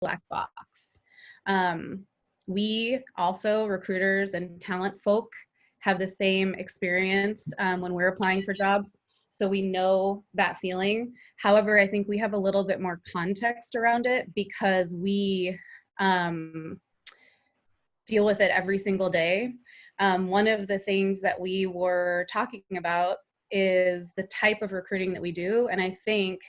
black box. We also, recruiters and talent folk, have the same experience when we're applying for jobs. So we know that feeling. However, I think we have a little bit more context around it because we deal with it every single day. One of the things that we were talking about is the type of recruiting that we do. And I think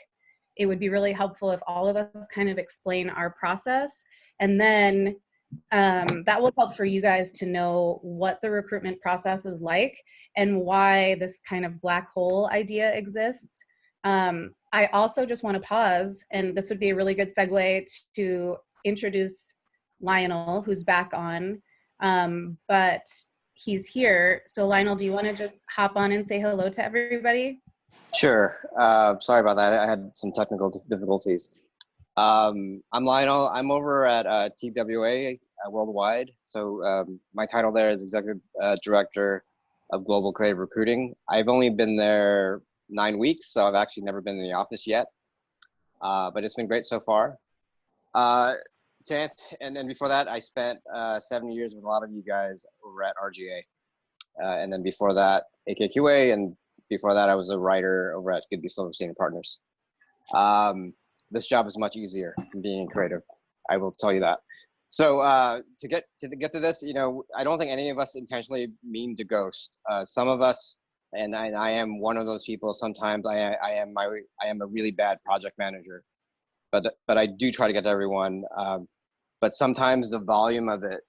it would be really helpful if all of us kind of explain our process, and then that will help for you guys to know what the recruitment process is like and why this kind of black hole idea exists. I also just want to pause, and this would be a really good segue to introduce Lionel, who's back on, but he's here. So Lionel, do you want to just hop on and say hello to everybody? Sure. Sorry about that. I had some technical difficulties. I'm Lionel. I'm over at TWA Worldwide. So my title there is Executive Director of Global Creative Recruiting. I've only been there 9 weeks, so I've actually never been in the office yet. But it's been great so far. And then before that, I spent 7 years with a lot of you guys over at RGA. And then before that, AKQA, and before that, I was a writer over at Goodby Silverstein & Partners. This job is much easier than being creative. I will tell you that. So to get to this, you know, I don't think any of us intentionally mean to ghost. Some of us, and I am one of those people. Sometimes I am a really bad project manager, but I do try to get to everyone. But sometimes the volume of it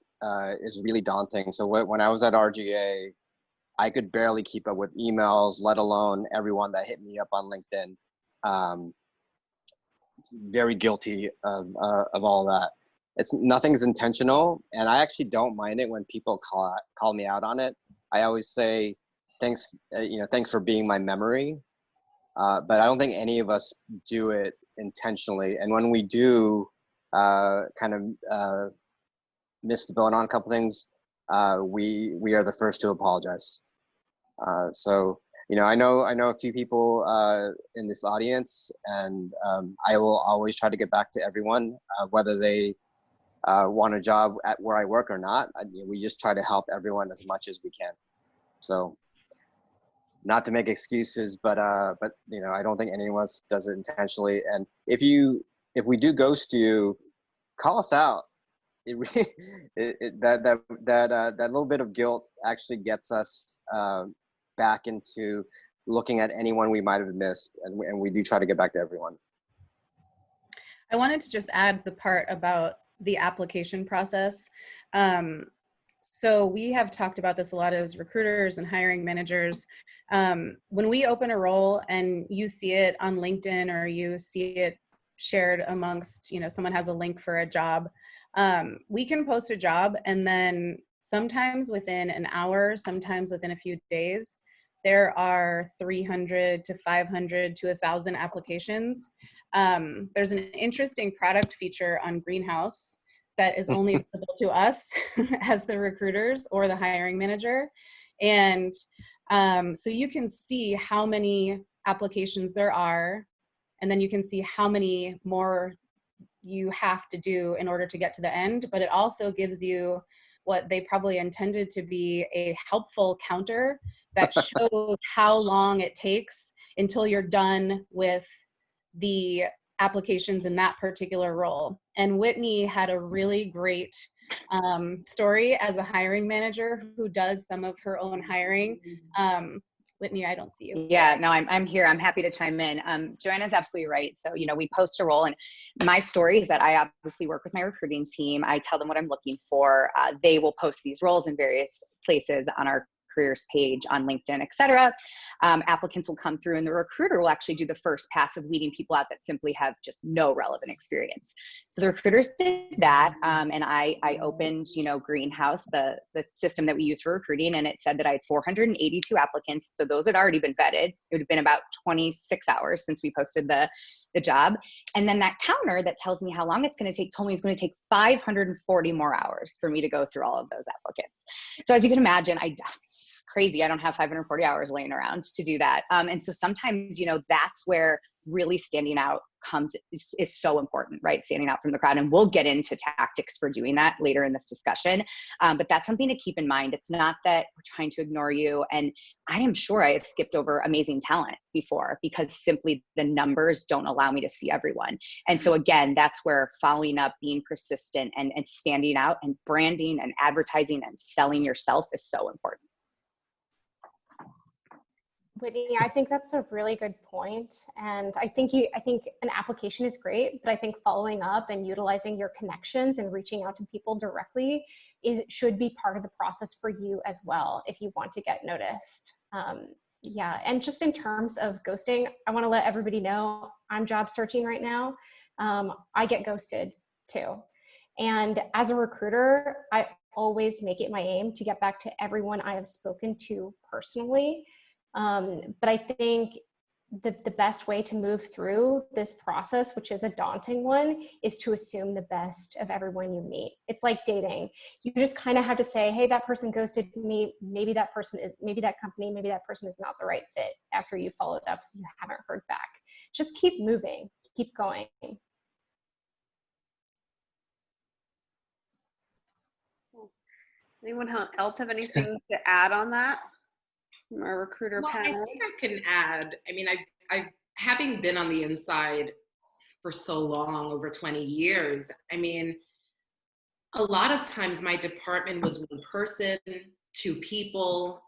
is really daunting. So when I was at RGA, I could barely keep up with emails, let alone everyone that hit me up on LinkedIn. Very guilty of all that. Nothing's intentional, and I actually don't mind it when people call me out on it. I always say thanks, thanks for being my memory. But I don't think any of us do it intentionally. And when we do, kind of miss the boat on a couple things, we are the first to apologize. So, you know, I know a few people in this audience, and I will always try to get back to everyone, whether they want a job at where I work or not. We just try to help everyone as much as we can. So, not to make excuses, but you know, I don't think any of us does it intentionally. And if we do ghost you, call us out. That little bit of guilt actually gets us back into looking at anyone we might have missed, and we do try to get back to everyone. I wanted to just add the part about the application process. So we have talked about this a lot as recruiters and hiring managers. When we open a role and you see it on LinkedIn, or you see it shared amongst, you know, someone has a link for a job, we can post a job, and then sometimes within an hour, sometimes within a few days, there are 300 to 500 to 1,000 applications. There's an interesting product feature on Greenhouse that is only visible to us as the recruiters or the hiring manager. And so you can see how many applications there are, and then you can see how many more you have to do in order to get to the end. But it also gives you what they probably intended to be a helpful counter that shows how long it takes until you're done with the applications in that particular role. And Whitney had a really great story as a hiring manager who does some of her own hiring. Whitney, I don't see you. Yeah, no, I'm here. I'm happy to chime in. Joanna's absolutely right. So, you know, we post a role, and my story is that I obviously work with my recruiting team. I tell them what I'm looking for. They will post these roles in various places on our careers page on LinkedIn, et cetera. Applicants will come through, and the recruiter will actually do the first pass of weeding people out that simply have just no relevant experience. So the recruiters did that, and I opened, you know, Greenhouse, the system that we use for recruiting, and it said that I had 482 applicants. So those had already been vetted. It would have been about 26 hours since we posted the job. And then that counter that tells me how long it's going to take told me it's going to take 540 more hours for me to go through all of those applicants. So as you can imagine, it's crazy. I don't have 540 hours laying around to do that. And so sometimes, you know, that's where really standing out is so important, right? Standing out from the crowd. And we'll get into tactics for doing that later in this discussion. But that's something to keep in mind. It's not that we're trying to ignore you. And I am sure I have skipped over amazing talent before because simply the numbers don't allow me to see everyone. And so again, that's where following up, being persistent and standing out and branding and advertising and selling yourself is so important. Whitney, I think that's a really good point. And I think an application is great, but I think following up and utilizing your connections and reaching out to people directly should be part of the process for you as well if you want to get noticed. Yeah, and just in terms of ghosting, I want to let everybody know I'm job searching right now. I get ghosted too. And as a recruiter, I always make it my aim to get back to everyone I have spoken to personally. But I think the best way to move through this process, which is a daunting one, is to assume the best of everyone you meet. It's like dating. You just kind of have to say, hey, that person ghosted me. Maybe that company, maybe that person is not the right fit after you followed up, you haven't heard back. Just keep moving, keep going. Anyone else have anything to add on that? From our recruiter panel? I think I can add, I mean, I've having been on the inside for so long, over 20 years, I mean, a lot of times my department was one person, two people.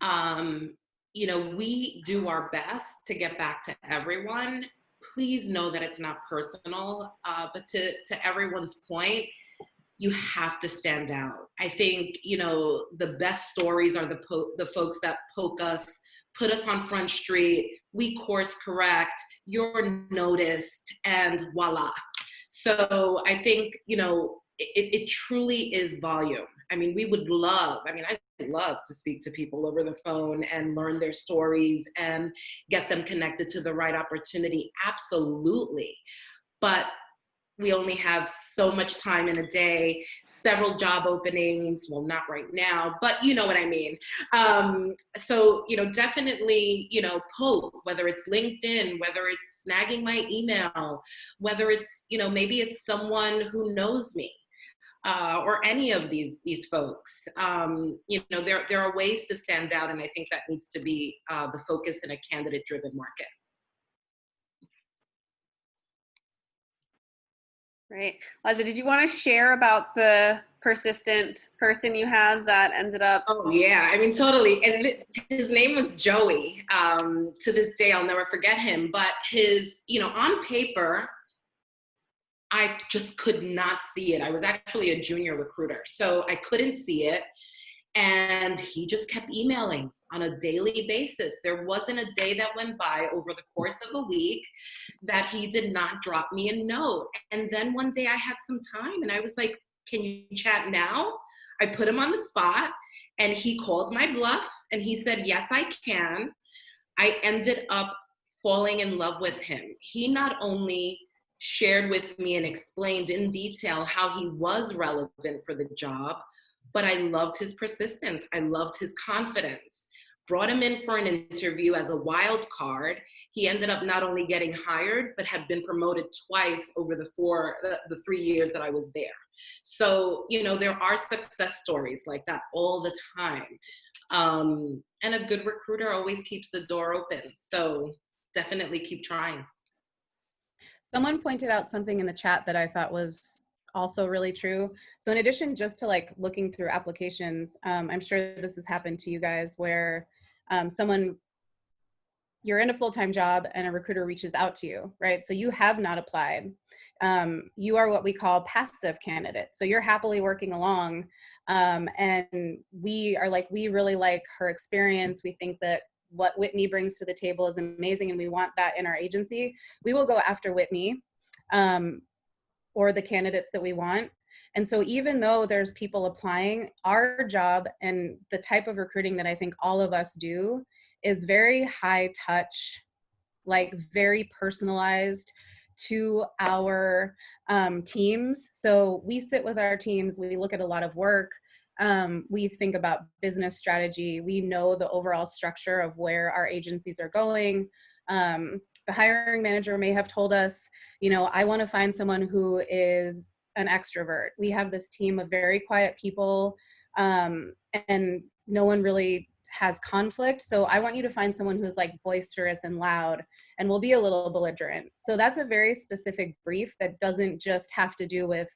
You know, we do our best to get back to everyone. Please know that it's not personal, but to everyone's point, you have to stand out. I think, you know, the best stories are the folks that poke us, put us on Front Street, we course correct, you're noticed, and voila. So I think, you know, it truly is volume. I mean, I'd love to speak to people over the phone and learn their stories and get them connected to the right opportunity. Absolutely. But we only have so much time in a day, several job openings, well, not right now, but you know what I mean. So, you know, definitely, you know, poke, whether it's LinkedIn, whether it's snagging my email, whether it's, you know, maybe it's someone who knows me, or any of these folks. You know, there are ways to stand out, and I think that needs to be the focus in a candidate-driven market. Right. Liza, did you want to share about the persistent person you had that ended up? Oh yeah, I mean, totally. And his name was Joey. To this day, I'll never forget him. But his, you know, on paper, I just could not see it. I was actually a junior recruiter, so I couldn't see it. And he just kept emailing on a daily basis. There wasn't a day that went by over the course of a week that he did not drop me a note. And then one day I had some time and I was like, can you chat now? I put him on the spot and he called my bluff and he said, yes, I can. I ended up falling in love with him. He not only shared with me and explained in detail how he was relevant for the job, but I loved his persistence. I loved his confidence. Brought him in for an interview as a wild card. He ended up not only getting hired, but had been promoted twice over the 3 years that I was there. So, you know, there are success stories like that all the time. And a good recruiter always keeps the door open. So definitely keep trying. Someone pointed out something in the chat that I thought was also really true. So in addition just to like looking through applications, I'm sure this has happened to you guys where you're in a full-time job and a recruiter reaches out to you, right? So you have not applied. You are what we call passive candidates. So you're happily working along, and we are like, we really like her experience. We think that what Whitney brings to the table is amazing and we want that in our agency. We will go after Whitney, or the candidates that we want. And so even though there's people applying, our job and the type of recruiting that I think all of us do is very high touch, like very personalized to our teams. So we sit with our teams, we look at a lot of work, we think about business strategy, we know the overall structure of where our agencies are going, The hiring manager may have told us, you know, I want to find someone who is an extrovert. We have this team of very quiet people, and no one really has conflict. So I want you to find someone who's like boisterous and loud and will be a little belligerent. So that's a very specific brief that doesn't just have to do with,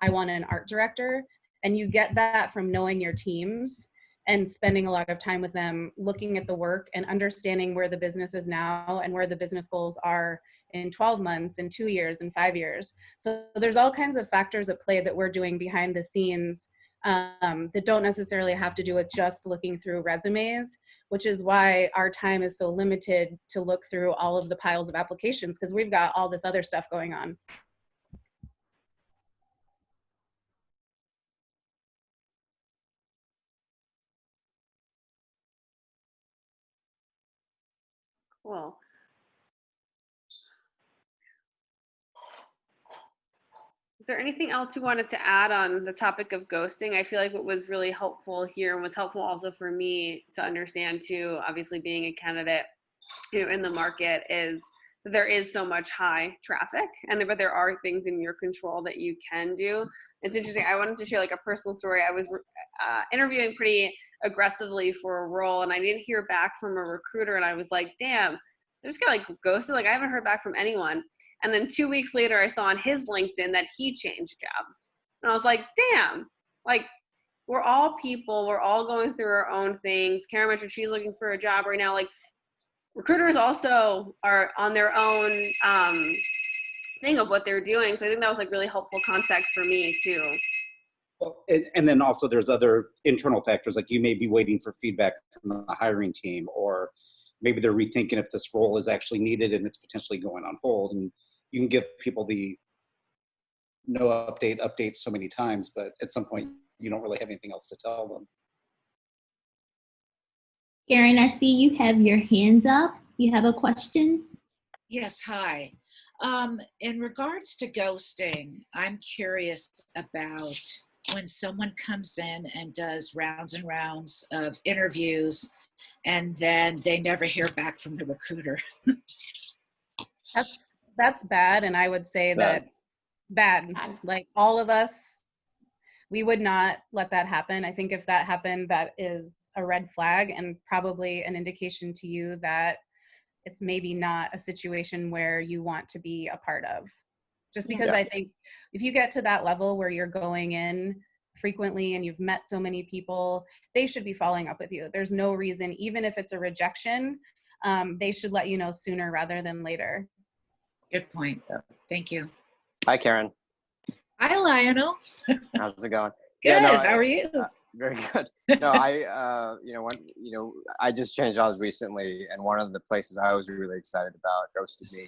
I want an art director. And you get that from knowing your teams and spending a lot of time with them, looking at the work and understanding where the business is now and where the business goals are in 12 months, in 2 years, in 5 years. So there's all kinds of factors at play that we're doing behind the scenes that don't necessarily have to do with just looking through resumes, which is why our time is so limited to look through all of the piles of applications, because we've got all this other stuff going on. Cool. Is there anything else you wanted to add on the topic of ghosting? I feel like what was really helpful here and was helpful also for me to understand too, obviously being a candidate, you know, in the market, is that there is so much high traffic, and but there are things in your control that you can do. It's interesting. I wanted to share like a personal story. I was interviewing pretty aggressively for a role, and I didn't hear back from a recruiter, and I was like, damn, I just got like ghosted. Like I haven't heard back from anyone. And then 2 weeks later, I saw on his LinkedIn that he changed jobs. And I was like, damn, like we're all people. We're all going through our own things. Karen mentioned she's looking for a job right now. Like recruiters also are on their own thing of what they're doing. So I think that was like really helpful context for me too. Well, and then also there's other internal factors, like you may be waiting for feedback from the hiring team, or maybe they're rethinking if this role is actually needed and it's potentially going on hold. And you can give people the no update so many times, but at some point you don't really have anything else to tell them. Karen, I see you have your hand up. You have a question? Yes, hi. In regards to ghosting, I'm curious about when someone comes in and does rounds and rounds of interviews and then they never hear back from the recruiter. That's bad, and I would say that bad. Like all of us, we would not let that happen. I think if that happened, that is a red flag and probably an indication to you that it's maybe not a situation where you want to be a part of. Just because I think if you get to that level where you're going in frequently and you've met so many people, they should be following up with you. There's no reason, even if it's a rejection, they should let you know sooner rather than later. Good point. Thank you. Hi, Karen. Hi, Lionel. How's it going? Good. Yeah, no, how are you? Very good. No, I just changed jobs recently, and one of the places I was really excited about ghosted me,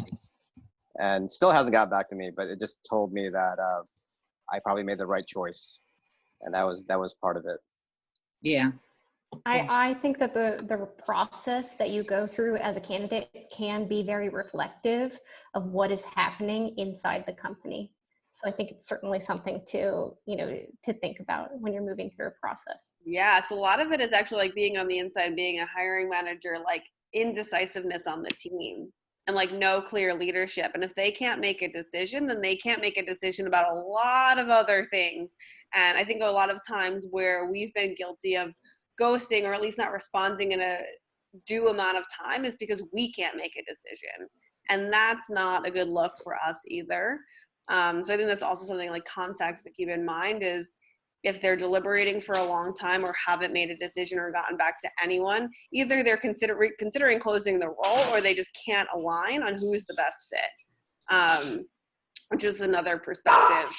and still hasn't got back to me. But it just told me that I probably made the right choice, and that was part of it. Yeah. I think that the process that you go through as a candidate can be very reflective of what is happening inside the company. So I think it's certainly something to think about when you're moving through a process. Yeah, it's a lot of it is actually like being on the inside, being a hiring manager, like indecisiveness on the team and like no clear leadership. And if they can't make a decision, then they can't make a decision about a lot of other things. And I think a lot of times where we've been guilty of ghosting or at least not responding in a due amount of time is because we can't make a decision. And that's not a good look for us either. So I think that's also something like context to keep in mind is if they're deliberating for a long time or haven't made a decision or gotten back to anyone, either they're considering closing the role or they just can't align on who's the best fit, which is another perspective.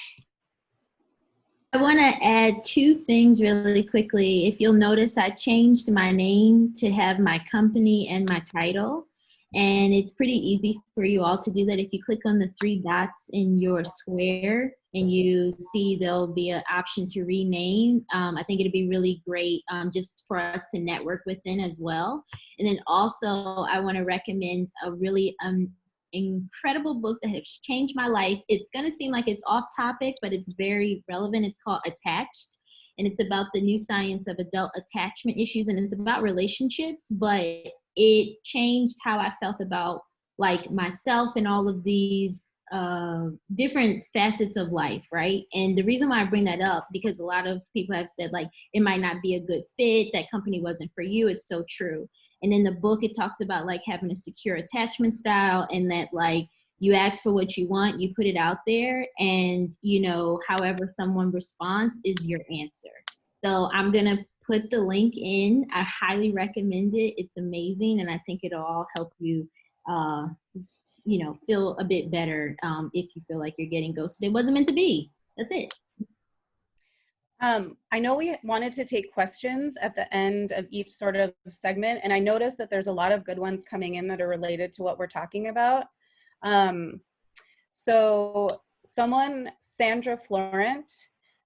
I want to add two things really quickly. If you'll notice, I changed my name to have my company and my title. And it's pretty easy for you all to do that. If you click on the 3 dots in your square and you see there'll be an option to rename, I think it'd be really great just for us to network within as well. And then also I want to recommend a really incredible book that has changed my life. It's going to seem like it's off topic, but it's very relevant. It's called Attached, and it's about the new science of adult attachment issues, and it's about relationships, but it changed how I felt about like myself and all of these different facets of life, right? And the reason why I bring that up, because a lot of people have said like it might not be a good fit, that company wasn't for you. It's so true. And in the book it talks about like having a secure attachment style, and that like you ask for what you want, you put it out there, and you know, however someone responds is your answer. So I'm gonna put the link in. I highly recommend it. It's amazing, and I think it'll all help you you know, feel a bit better if you feel like you're getting ghosted. It wasn't meant to be. That's it. I know we wanted to take questions at the end of each sort of segment, and I noticed that there's a lot of good ones coming in that are related to what we're talking about. So someone, Sandra Florent,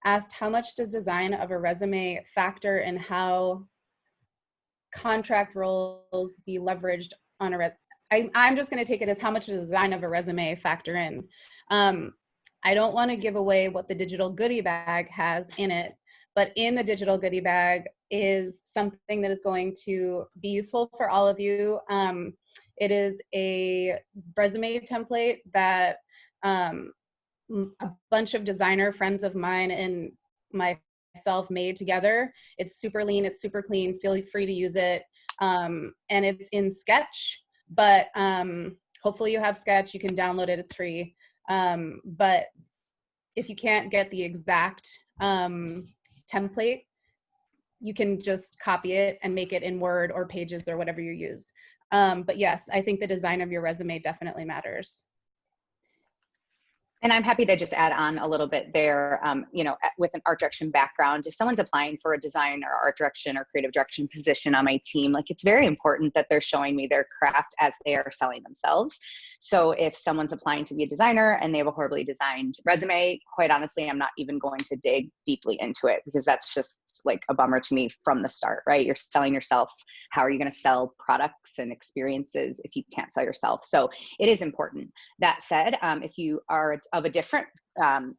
asked, how much does design of a resume factor in how contract roles be leveraged on a I'm just going to take it as how much does the design of a resume factor in. I don't want to give away what the digital goodie bag has in it, but in the digital goodie bag is something that is going to be useful for all of you. It is a resume template that a bunch of designer friends of mine and myself made together. It's super lean, it's super clean, feel free to use it. And it's in Sketch, but hopefully you have Sketch, you can download it, it's free. But if you can't get the exact template, you can just copy it and make it in Word or Pages or whatever you use. But yes, I think the design of your resume definitely matters. And I'm happy to just add on a little bit there, you know, with an art direction background, if someone's applying for a design or art direction or creative direction position on my team, like it's very important that they're showing me their craft as they are selling themselves. So if someone's applying to be a designer and they have a horribly designed resume, quite honestly, I'm not even going to dig deeply into it, because that's just like a bummer to me from the start, right? You're selling yourself. How are you going to sell products and experiences if you can't sell yourself? So it is important. That said, if you are of a different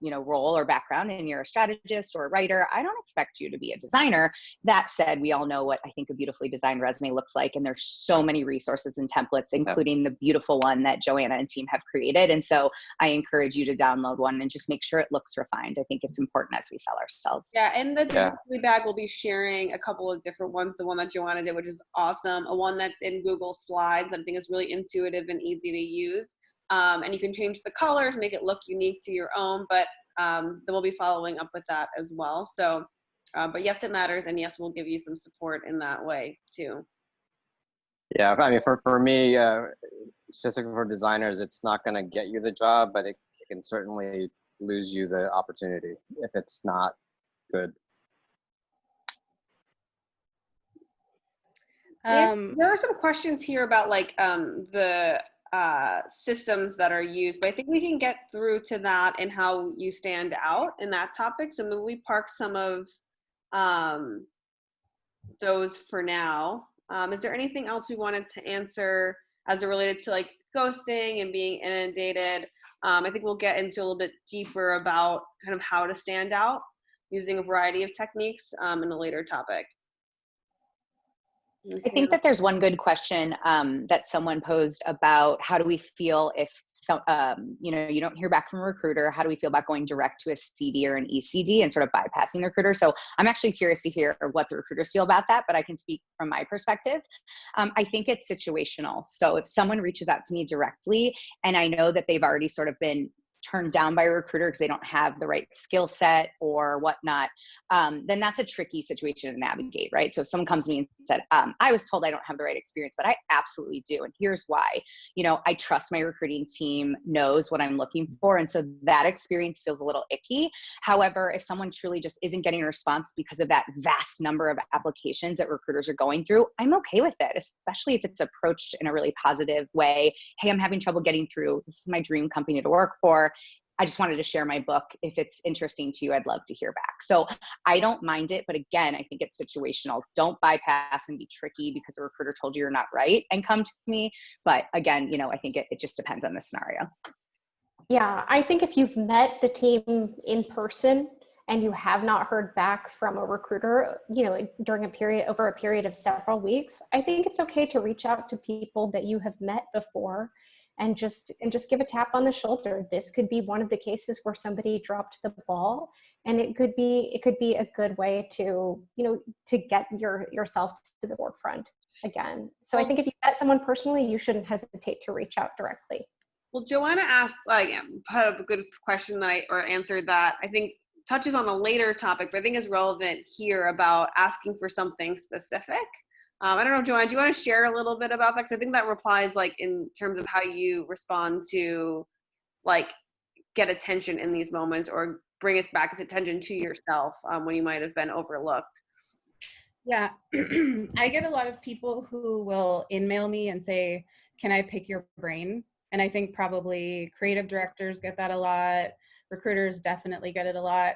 you know, role or background and you're a strategist or a writer, I don't expect you to be a designer. That said, we all know what I think a beautifully designed resume looks like, and there's so many resources and templates, including the beautiful one that Joanna and team have created. And so I encourage you to download one and just make sure it looks refined. I think it's important as we sell ourselves. Yeah, and the digital bag will be sharing a couple of different ones. The one that Joanna did, which is awesome, a one that's in Google Slides that I think is really intuitive and easy to use. And you can change the colors, make it look unique to your own, but then we'll be following up with that as well. So, but yes, it matters. And yes, we'll give you some support in that way too. Yeah, I mean, for me, specifically for designers, it's not going to get you the job, but it can certainly lose you the opportunity if it's not good. There are some questions here about like the systems that are used, but I think we can get through to that and how you stand out in that topic. So maybe we park some of those for now. Is there anything else we wanted to answer as it related to like ghosting and being inundated? I think we'll get into a little bit deeper about kind of how to stand out using a variety of techniques in a later topic. I think that there's one good question that someone posed about how do we feel if you know, you don't hear back from a recruiter, how do we feel about going direct to a CD or an ECD and sort of bypassing the recruiter? So I'm actually curious to hear what the recruiters feel about that, but I can speak from my perspective. I think it's situational. So if someone reaches out to me directly and I know that they've already sort of been turned down by a recruiter because they don't have the right skill set or whatnot, then that's a tricky situation to navigate, right? So if someone comes to me and said, I was told I don't have the right experience, but I absolutely do. And here's why. You know, I trust my recruiting team knows what I'm looking for. And so that experience feels a little icky. However, if someone truly just isn't getting a response because of that vast number of applications that recruiters are going through, I'm okay with it, especially if it's approached in a really positive way. Hey, I'm having trouble getting through. This is my dream company to work for. I just wanted to share my book. If it's interesting to you, I'd love to hear back. So I don't mind it, but again, I think it's situational. Don't bypass and be tricky because a recruiter told you you're not right and come to me. But again, you know, I think it just depends on the scenario. Yeah, I think if you've met the team in person and you have not heard back from a recruiter, you know, over a period of several weeks, I think it's okay to reach out to people that you have met before and just give a tap on the shoulder. This could be one of the cases where somebody dropped the ball, and it could be a good way to, you know, to get yourself to the forefront again. So I think if you met someone personally, you shouldn't hesitate to reach out directly. Well, Joanna asked, put up a good question or answered that I think touches on a later topic, but I think is relevant here about asking for something specific. I don't know, Joanna, do you want to share a little bit about that? Because I think that replies like in terms of how you respond to like get attention in these moments or bring it back its attention to yourself when you might have been overlooked. Yeah, I get a lot of people who will in-mail me and say, can I pick your brain? And I think probably creative directors get that a lot. Recruiters definitely get it a lot.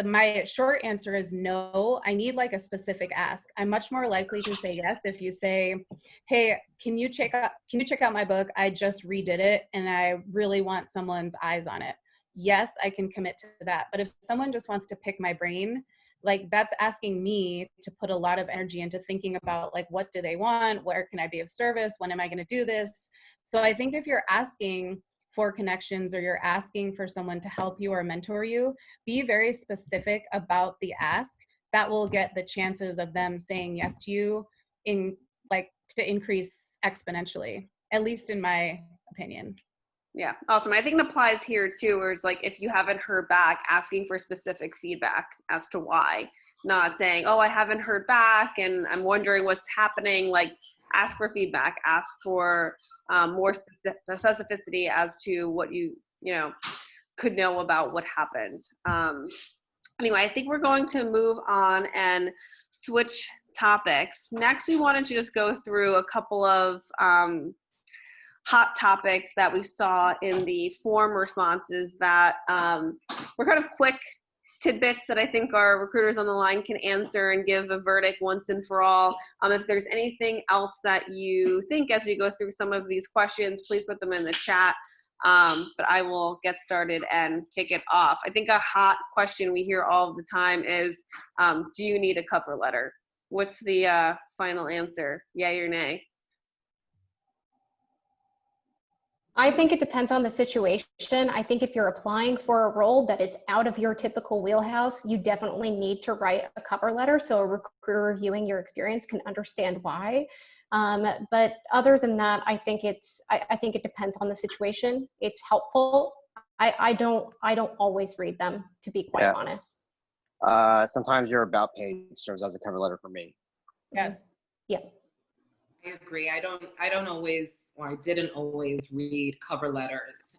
My short answer is no. I need like a specific ask. I'm much more likely to say yes if you say, hey, can you check out my book? I just redid it and I really want someone's eyes on it. Yes, I can commit to that. But if someone just wants to pick my brain, like that's asking me to put a lot of energy into thinking about like, what do they want? Where can I be of service? When am I going to do this? So I think if you're asking for connections or you're asking for someone to help you or mentor you, be very specific about the ask. That will get the chances of them saying yes to you to increase exponentially, at least in my opinion. Yeah, awesome. I think it applies here too, where it's like if you haven't heard back, asking for specific feedback as to why, not saying, oh, I haven't heard back and I'm wondering what's happening. Like ask for feedback, ask for more specificity as to what you could know about what happened. Anyway, I think we're going to move on and switch topics. Next, we wanted to just go through a couple of hot topics that we saw in the form responses that were kind of quick tidbits that I think our recruiters on the line can answer and give a verdict once and for all. If there's anything else that you think as we go through some of these questions, please put them in the chat. But I will get started and kick it off. I think a hot question we hear all the time is, do you need a cover letter? What's the final answer? Yay or nay? I think it depends on the situation. I think if you're applying for a role that is out of your typical wheelhouse, you definitely need to write a cover letter so a recruiter reviewing your experience can understand why. But other than that, I think it depends on the situation. It's helpful. I don't always read them, to be quite honest. Sometimes your about page serves as a cover letter for me. Yes. Yeah. I agree. I didn't always read cover letters.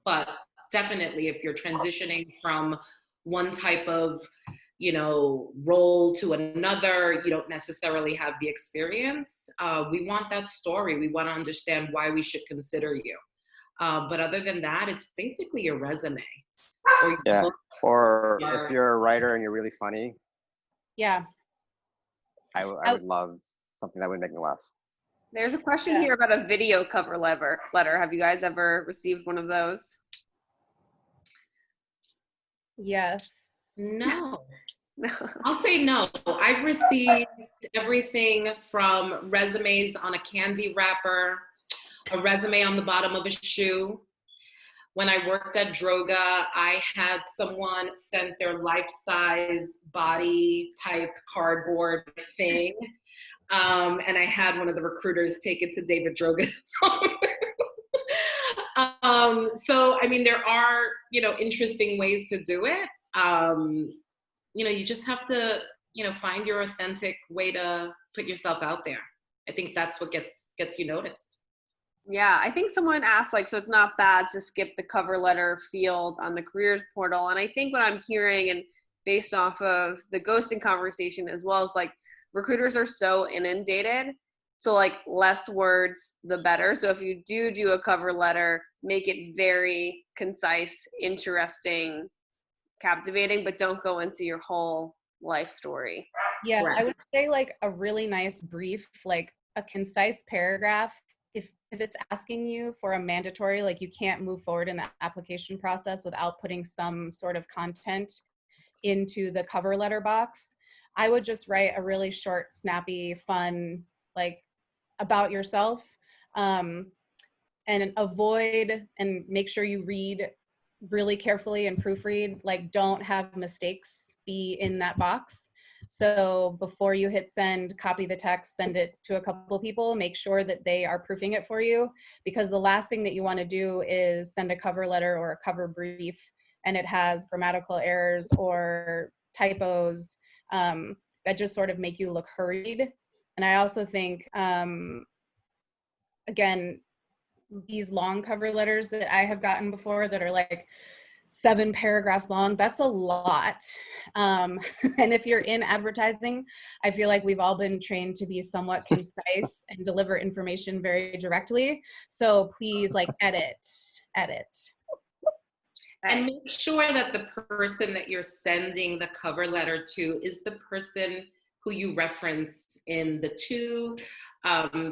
But definitely if you're transitioning from one type of, role to another, you don't necessarily have the experience. We want that story. We want to understand why we should consider you. But other than that, it's basically your resume. Or if you're a writer and you're really funny. Yeah. I would love something that would make me laugh. There's a question here about a video cover letter. Have you guys ever received one of those? Yes. No. I'll say no. I've received everything from resumes on a candy wrapper, a resume on the bottom of a shoe. When I worked at Droga, I had someone send their life-size body type cardboard thing. And I had one of the recruiters take it to David Droga's home. So, I mean, there are, interesting ways to do it. You just have to, find your authentic way to put yourself out there. I think that's what gets you noticed. Yeah, I think someone asked, so it's not bad to skip the cover letter field on the careers portal. And I think what I'm hearing, and based off of the ghosting conversation as well, is recruiters are so inundated. So less words, the better. So if you do a cover letter, make it very concise, interesting, captivating, but don't go into your whole life story. Yeah, I would say a really nice brief, a concise paragraph. If it's asking you for a mandatory, you can't move forward in the application process without putting some sort of content into the cover letter box, I would just write a really short, snappy, fun, about yourself, and avoid and make sure you read really carefully and proofread. Like, don't have mistakes be in that box. So before you hit send, copy the text, send it to a couple of people, make sure that they are proofing it for you, because the last thing that you want to do is send a cover letter or a cover brief and it has grammatical errors or typos that just sort of make you look hurried. And I also think, again, these long cover letters that I have gotten before that are like 7 paragraphs long, that's a lot. And if you're in advertising, I feel like we've all been trained to be somewhat concise and deliver information very directly. So please, like, edit. And make sure that the person that you're sending the cover letter to is the person who you reference in the to,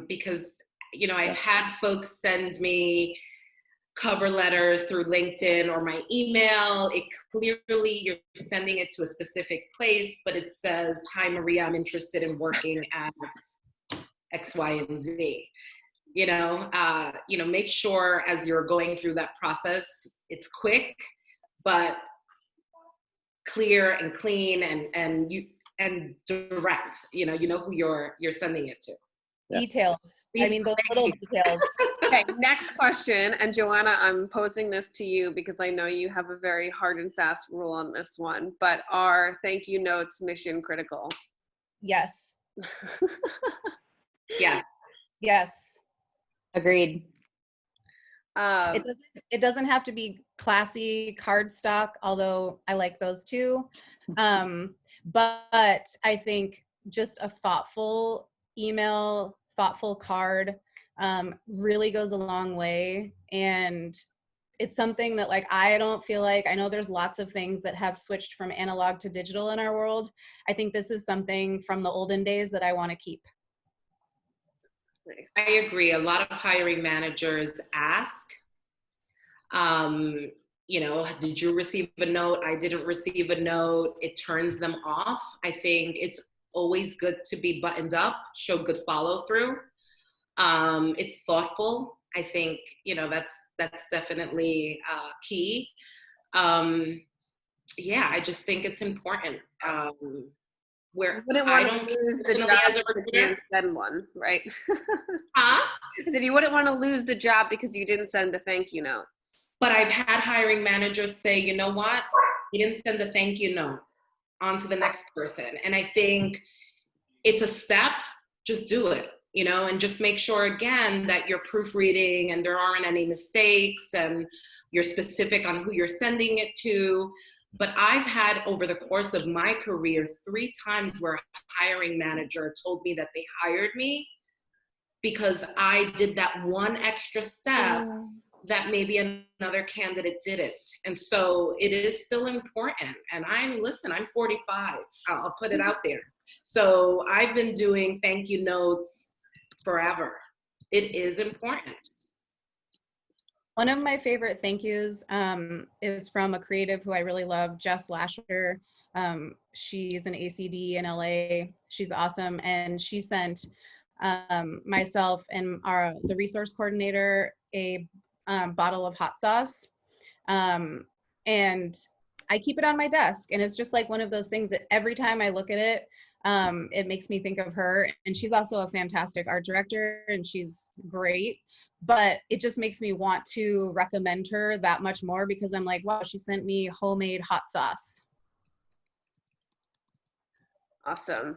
because, you know, I've had folks send me cover letters through LinkedIn or my email. It clearly, you're sending it to a specific place, but it says, "Hi, Maria, I'm interested in working at X, Y, and Z." You know, make sure as you're going through that process, it's quick, but clear and clean and direct. You know who you're sending it to. Yeah. Details. I mean, those little details. Okay, next question. And Joanna, I'm posing this to you because I know you have a very hard and fast rule on this one, but are thank you notes mission critical? Yes. Yeah. Yes. Agreed. It doesn't have to be classy cardstock, although I like those too. But I think just a thoughtful email, thoughtful card really goes a long way. And it's something that, like, I don't feel like, I know there's lots of things that have switched from analog to digital in our world. I think this is something from the olden days that I want to keep. I agree. A lot of hiring managers ask, did you receive a note? I didn't receive a note. It turns them off. I think it's always good to be buttoned up, show good follow through. It's thoughtful. I think, that's definitely key. I just think it's important. Where wouldn't I want don't to lose the personally job as a because you recruiter, didn't send one, right? huh? I said you wouldn't want to lose the job because you didn't send the thank you note. But I've had hiring managers say, you know what? You didn't send the thank you note, on to the next person. And I think it's a step, just do it, and just make sure again that you're proofreading and there aren't any mistakes and you're specific on who you're sending it to. But I've had, over the course of my career, 3 times where a hiring manager told me that they hired me because I did that one extra step that maybe another candidate didn't. And so it is still important. And I'm 45. I'll put it out there. So I've been doing thank you notes forever. It is important. One of my favorite thank yous is from a creative who I really love, Jess Lasher. She's an ACD in LA. She's awesome. And she sent myself and the resource coordinator a bottle of hot sauce. And I keep it on my desk. And it's just like one of those things that every time I look at it, it makes me think of her. And she's also a fantastic art director and she's great. But it just makes me want to recommend her that much more because I'm like, wow, she sent me homemade hot sauce. Awesome.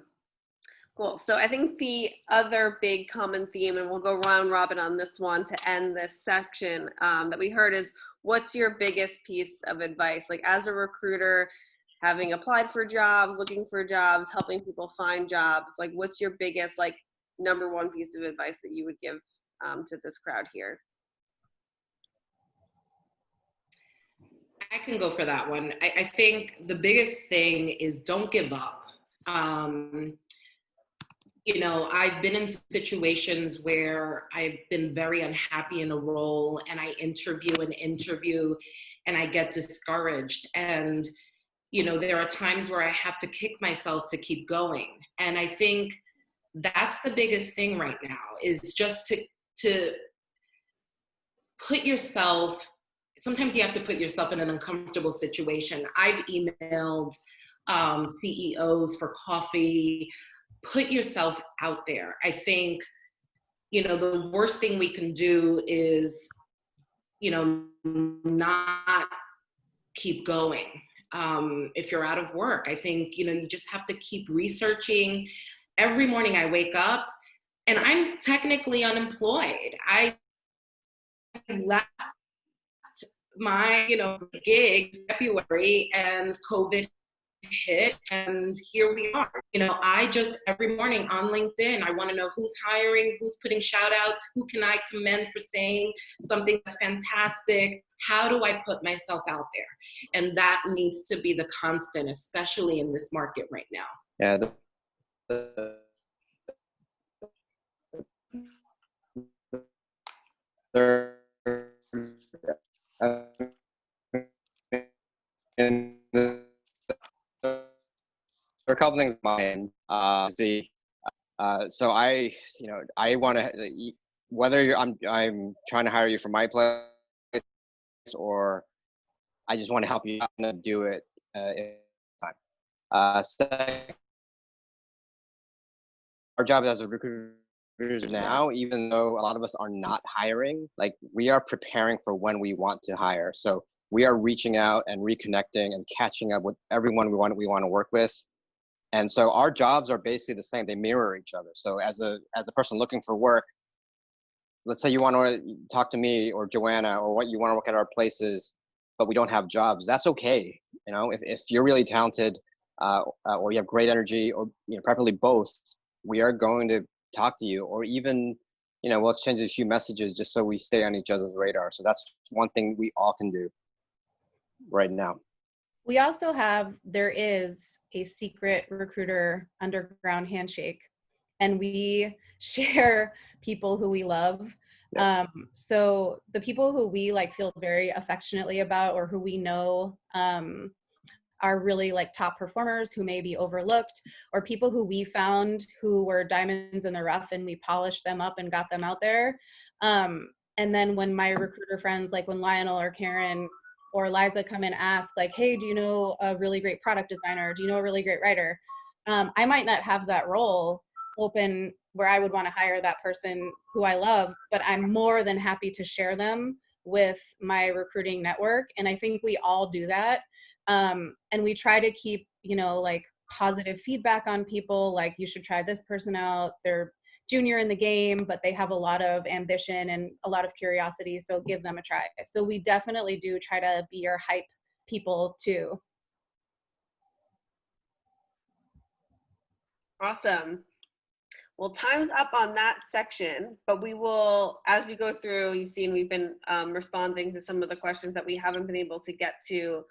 Cool. So I think the other big common theme, and we'll go round robin on this one to end this section, that we heard is, what's your biggest piece of advice? Like, as a recruiter, having applied for jobs, looking for jobs, helping people find jobs, like, what's your biggest, like, number one piece of advice that you would give to this crowd here? I can go for that one. I think the biggest thing is don't give up. I've been in situations where I've been very unhappy in a role and I interview and I get discouraged. And, there are times where I have to kick myself to keep going. And I think that's the biggest thing right now, is just to put yourself, sometimes you have to put yourself in an uncomfortable situation. I've emailed CEOs for coffee. Put yourself out there. I think, the worst thing we can do is, not keep going. If you're out of work, I think, you just have to keep researching. Every morning I wake up and I'm technically unemployed. I left my, gig in February and COVID hit, and here we are. I just, every morning on LinkedIn, I want to know who's hiring, who's putting shout outs, who can I commend for saying something that's fantastic. How do I put myself out there? And that needs to be the constant, especially in this market right now. Yeah. There are a couple things in mind. So I want to, whether I'm trying to hire you for my place, or I just want to help you out and do it in time. Second, our job as a recruiters now, even though a lot of us are not hiring, like, we are preparing for when we want to hire. So we are reaching out and reconnecting and catching up with everyone we want to work with. And so our jobs are basically the same. They mirror each other. So as a person looking for work, let's say you want to talk to me or Joanna, or what you want to work at our places, but we don't have jobs. That's okay. If you're really talented, or you have great energy, or preferably both, we are going to talk to you, or even we'll exchange a few messages just so we stay on each other's radar. So that's one thing we all can do right now. We also there is a secret recruiter underground handshake, and we share people who we love. Yeah. So the people who we feel very affectionately about, or who we know are really top performers who may be overlooked, or people who we found who were diamonds in the rough and we polished them up and got them out there. And then when my recruiter friends, when Lionel or Karen or Liza come and ask, hey, do you know a really great product designer? Do you know a really great writer? I might not have that role open where I would want to hire that person who I love, but I'm more than happy to share them with my recruiting network. And I think we all do that. And we try to keep, positive feedback on people, you should try this person out. They're junior in the game, but they have a lot of ambition and a lot of curiosity, so give them a try. So we definitely do try to be your hype people too. Awesome. Well, time's up on that section, but we will, as we go through, you've seen we've been responding to some of the questions that we haven't been able to get to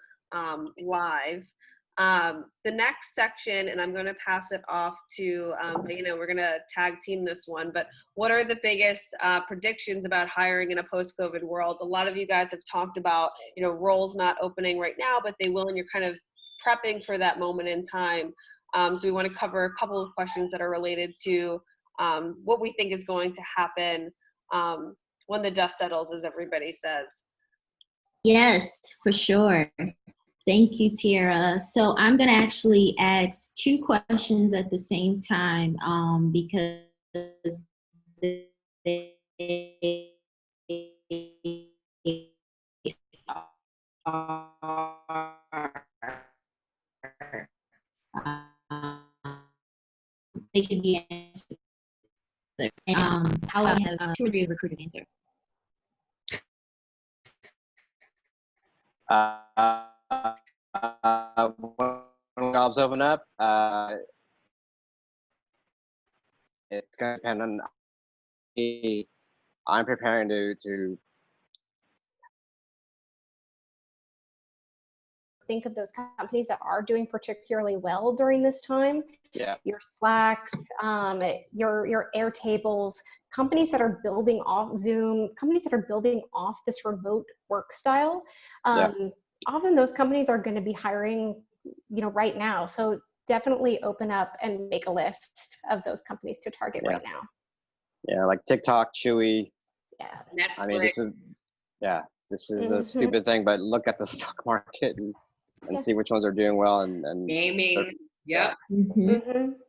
live. The next section, and I'm going to pass it off to, we're going to tag team this one, but what are the biggest predictions about hiring in a post-COVID world? A lot of you guys have talked about, roles not opening right now, but they will, and you're kind of prepping for that moment in time. So we want to cover a couple of questions that are related to what we think is going to happen when the dust settles, as everybody says. Yes, for sure. Thank you, Tiara. So I'm going to actually ask two questions at the same time because they they could be answered. How I have 2 or 3 recruiters answer. When jobs open up, it's going to depend on me. I'm preparing to think of those companies that are doing particularly well during this time. Yeah. Your Slacks, your Airtables, companies that are building off Zoom, companies that are building off this remote work style. Often those companies are going to be hiring, right now. So definitely open up and make a list of those companies to target right now. Yeah, like TikTok, Chewy. Yeah. Netflix. I mean, this is a stupid thing, but look at the stock market and see which ones are doing well and Gaming. Yep.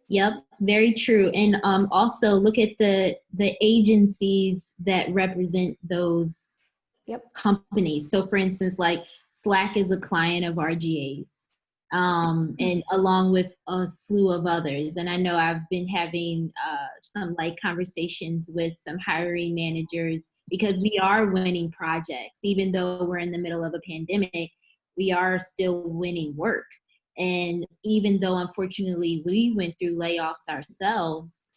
Yep, very true. And also look at the agencies that represent those companies. So for instance, like Slack is a client of RGA's, and along with a slew of others. And I know I've been having some light conversations with some hiring managers because we are winning projects. Even though we're in the middle of a pandemic, we are still winning work. And even though, unfortunately, we went through layoffs ourselves,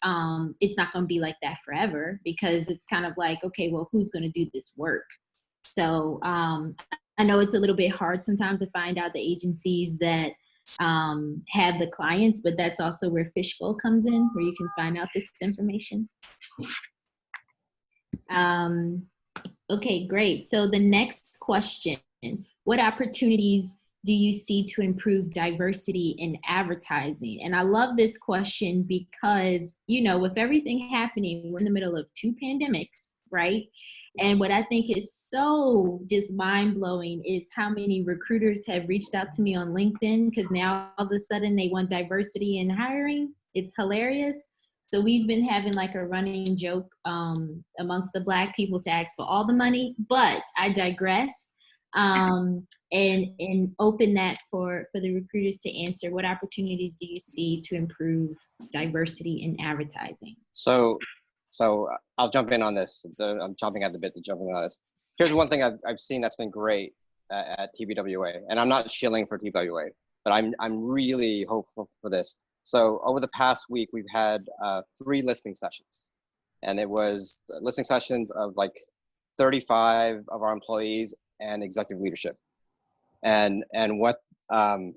it's not going to be like that forever, because it's kind of like, okay, well, who's going to do this work? So I know it's a little bit hard sometimes to find out the agencies that have the clients, but that's also where Fishbowl comes in, where you can find out this information. Okay, great. So the next question, what opportunities do you see to improve diversity in advertising? And I love this question because, you know, with everything happening, we're in the middle of 2 pandemics, right? And what I think is so just mind-blowing is how many recruiters have reached out to me on LinkedIn, because now all of a sudden they want diversity in hiring. It's hilarious. So we've been having like a running joke amongst the Black people to ask for all the money, but I digress. And open that for the recruiters to answer. What opportunities do you see to improve diversity in advertising? So I'll jump in on this. I'm chomping at the bit to jump in on this. Here's one thing I've seen that's been great at TBWA, and I'm not shilling for TBWA, but I'm really hopeful for this. So over the past week, we've had 3 listening sessions, and it was listening sessions of like 35 of our employees and executive leadership. And what the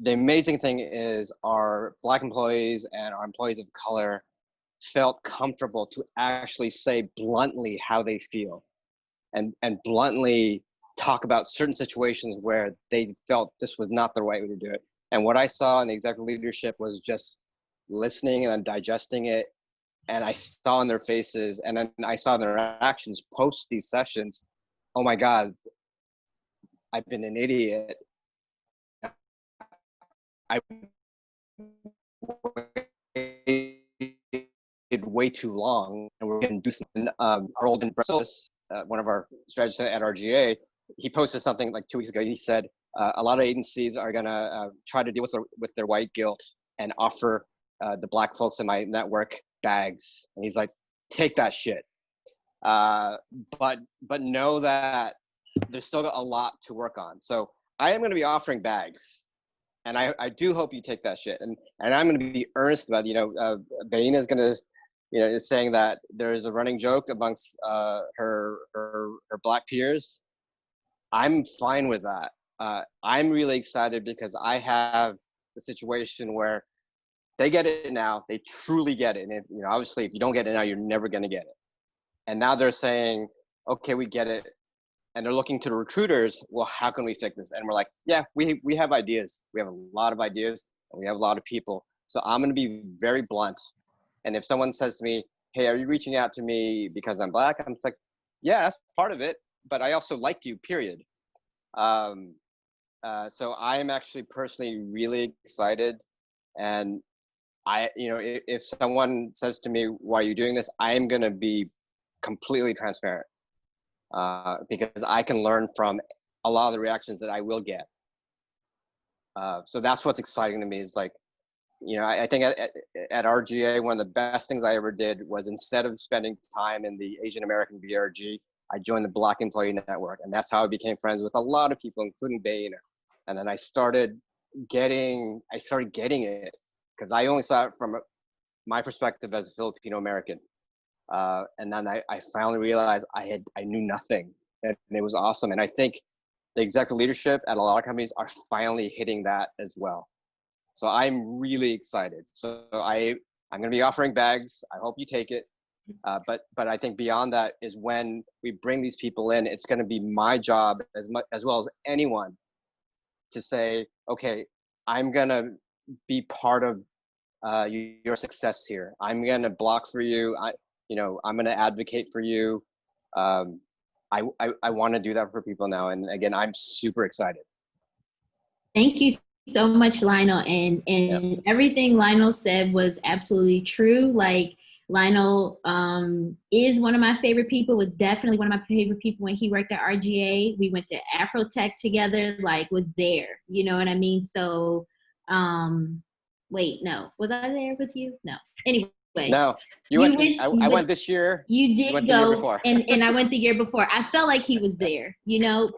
amazing thing is, our Black employees and our employees of color felt comfortable to actually say bluntly how they feel, and bluntly talk about certain situations where they felt this was not the right way to do it. And what I saw in the executive leadership was just listening and digesting it. And I saw in their faces, and then I saw their actions post these sessions. Oh my God, I've been an idiot. I waited way too long, and we're going to do something. Harold and one of our strategists at RGA, he posted something like 2 weeks ago. He said a lot of agencies are going to try to deal with their white guilt and offer the Black folks in my network bags. And he's like, take that shit. But know that there's still a lot to work on. So I am going to be offering bags, and I do hope you take that shit. And I'm going to be earnest about it. Bain is going to, is saying that there is a running joke amongst her Black peers. I'm fine with that. I'm really excited because I have the situation where they get it now. They truly get it. And obviously, if you don't get it now, you're never going to get it. And now they're saying, okay, we get it. And they're looking to the recruiters, well, how can we fix this? And we're like, yeah, we have ideas. We have a lot of ideas, and we have a lot of people. So I'm going to be very blunt. And if someone says to me, hey, are you reaching out to me because I'm Black? I'm like, yeah, that's part of it. But I also like you, period. So I am actually personally really excited. And if someone says to me, why are you doing this? I am going to be completely transparent. Because I can learn from a lot of the reactions that I will get. So that's what's exciting to me is like, I think at RGA, one of the best things I ever did was, instead of spending time in the Asian American BRG, I joined the Black Employee Network. And that's how I became friends with a lot of people, including Bain. And then I started getting it, because I only saw it from my perspective as a Filipino American. And then I finally realized I knew nothing, and it was awesome. And I think the executive leadership at a lot of companies are finally hitting that as well. So I'm really excited. So I'm going to be offering bags. I hope you take it. But I think beyond that is when we bring these people in, it's going to be my job as well as anyone to say, okay, I'm gonna be part of your success here. I'm gonna block for you. I'm gonna advocate for you. I want to do that for people now, and again, I'm super excited. Thank you so much, Lionel. And Yep. everything Lionel said was absolutely true. Like, Lionel is one of my favorite people, was definitely one of my favorite people when he worked at RGA. We went to Afrotech together, like, was there, you know what I mean? So, wait, no, was I there with you? No. Anyway. No, you went. I went this year. You You did went the year go, before. and I went the year before. I felt like he was there, you know,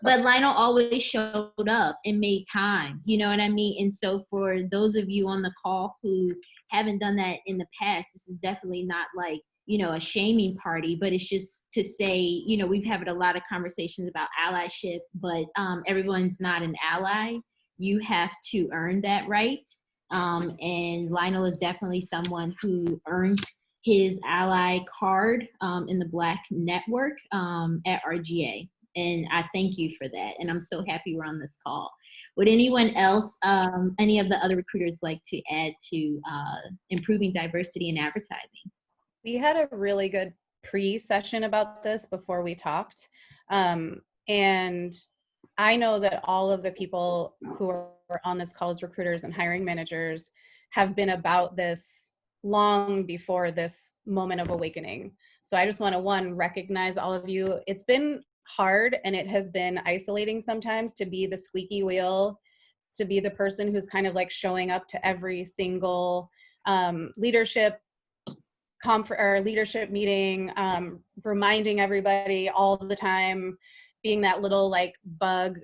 but Lionel always showed up and made time, you know what I mean? And so for those of you on the call who haven't done that in the past, this is definitely not like, you know, a shaming party, but it's just to say, you know, we've had a lot of conversations about allyship, but everyone's not an ally. You have to earn that right. And Lionel is definitely someone who earned his ally card in the Black network at RGA. And I thank you for that. And I'm so happy we're on this call. Would anyone else, any of the other recruiters, like to add to improving diversity in advertising? We had a really good pre-session about this before we talked. And I know that all of the people who are on this call as recruiters and hiring managers have been about this long before this moment of awakening. So I just want to, one, recognize all of you. It's been hard and it has been isolating sometimes to be the squeaky wheel, to be the person who's kind of like showing up to every single leadership meeting, reminding everybody all the time, being that little like bug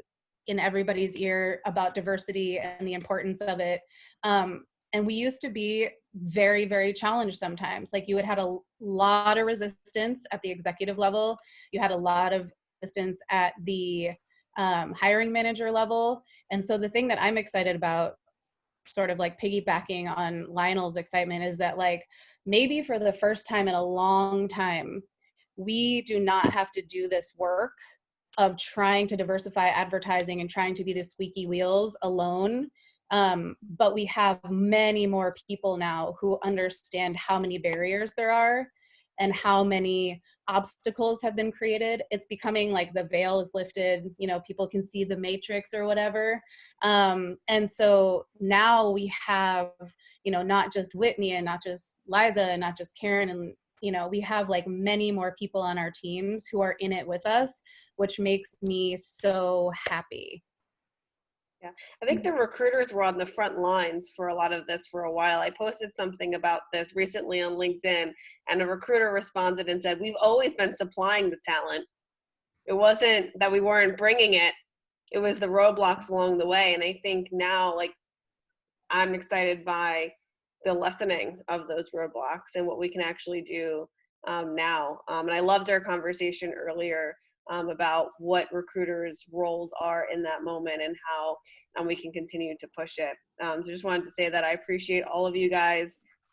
in everybody's ear about diversity and the importance of it. And we used to be very, very challenged sometimes. Like, you had a lot of resistance at the executive level. You had a lot of resistance at the hiring manager level. And so the thing that I'm excited about, sort of like piggybacking on Lionel's excitement, is that like maybe for the first time in a long time, we do not have to do this work of trying to diversify advertising and trying to be the squeaky wheels alone. But we have many more people now who understand how many barriers there are and how many obstacles have been created. It's becoming like the veil is lifted, you know, people can see the matrix or whatever. And so now we have, you know, not just Whitney and not just Liza and not just Karen, and, you know, we have like many more people on our teams who are in it with us, which makes me so happy. Yeah, I think the recruiters were on the front lines for a lot of this for a while. I posted something about this recently on LinkedIn, and a recruiter responded and said, "We've always been supplying the talent. It wasn't that we weren't bringing it. It was the roadblocks along the way." And I think now, like, I'm excited by the lessening of those roadblocks and what we can actually do now. And I loved our conversation earlier about what recruiters' roles are in that moment and how we can continue to push it. So just wanted to say that I appreciate all of you guys.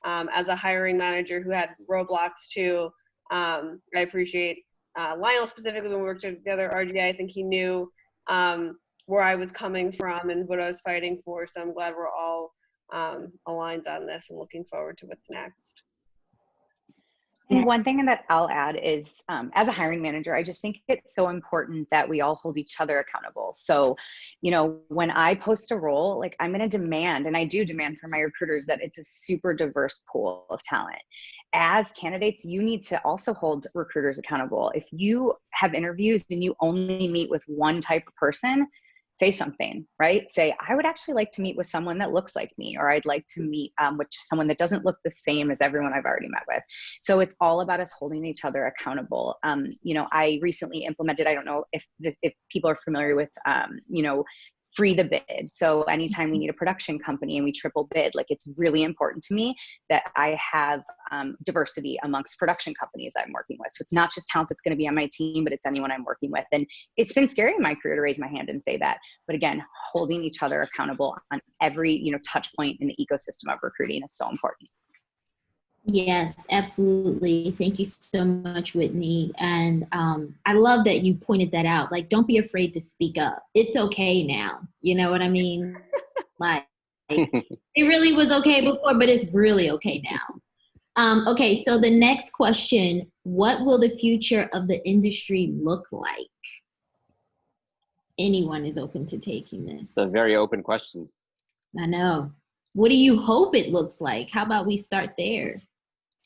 As a hiring manager who had roadblocks too, I appreciate Lionel specifically when we worked together at RGA. I think he knew where I was coming from and what I was fighting for. So I'm glad we're all aligned on this and looking forward to what's next. And one thing that I'll add is, as a hiring manager, I just think it's so important that we all hold each other accountable. So, you know, when I post a role, like, I'm going to demand, and I do demand from my recruiters, that it's a super diverse pool of talent. As candidates, you need to also hold recruiters accountable. If you have interviews and you only meet with one type of person, say something, right? Say, I would actually like to meet with someone that looks like me, or I'd like to meet with someone that doesn't look the same as everyone I've already met with. So it's all about us holding each other accountable. You know, I recently implemented, I don't know if people are familiar with, you know, free the bid. So anytime we need a production company and we triple bid, like, it's really important to me that I have diversity amongst production companies I'm working with. So it's not just talent that's going to be on my team, but it's anyone I'm working with. And it's been scary in my career to raise my hand and say that. But again, holding each other accountable on every, you know, touch point in the ecosystem of recruiting is so important. Yes, absolutely. Thank you so much, Whitney. And I love that you pointed that out. Like, don't be afraid to speak up. It's okay now. You know what I mean? Like, it really was okay before, but it's really okay now. Okay, so the next question, what will the future of the industry look like? Anyone is open to taking this. It's a very open question. I know. What do you hope it looks like? How about we start there?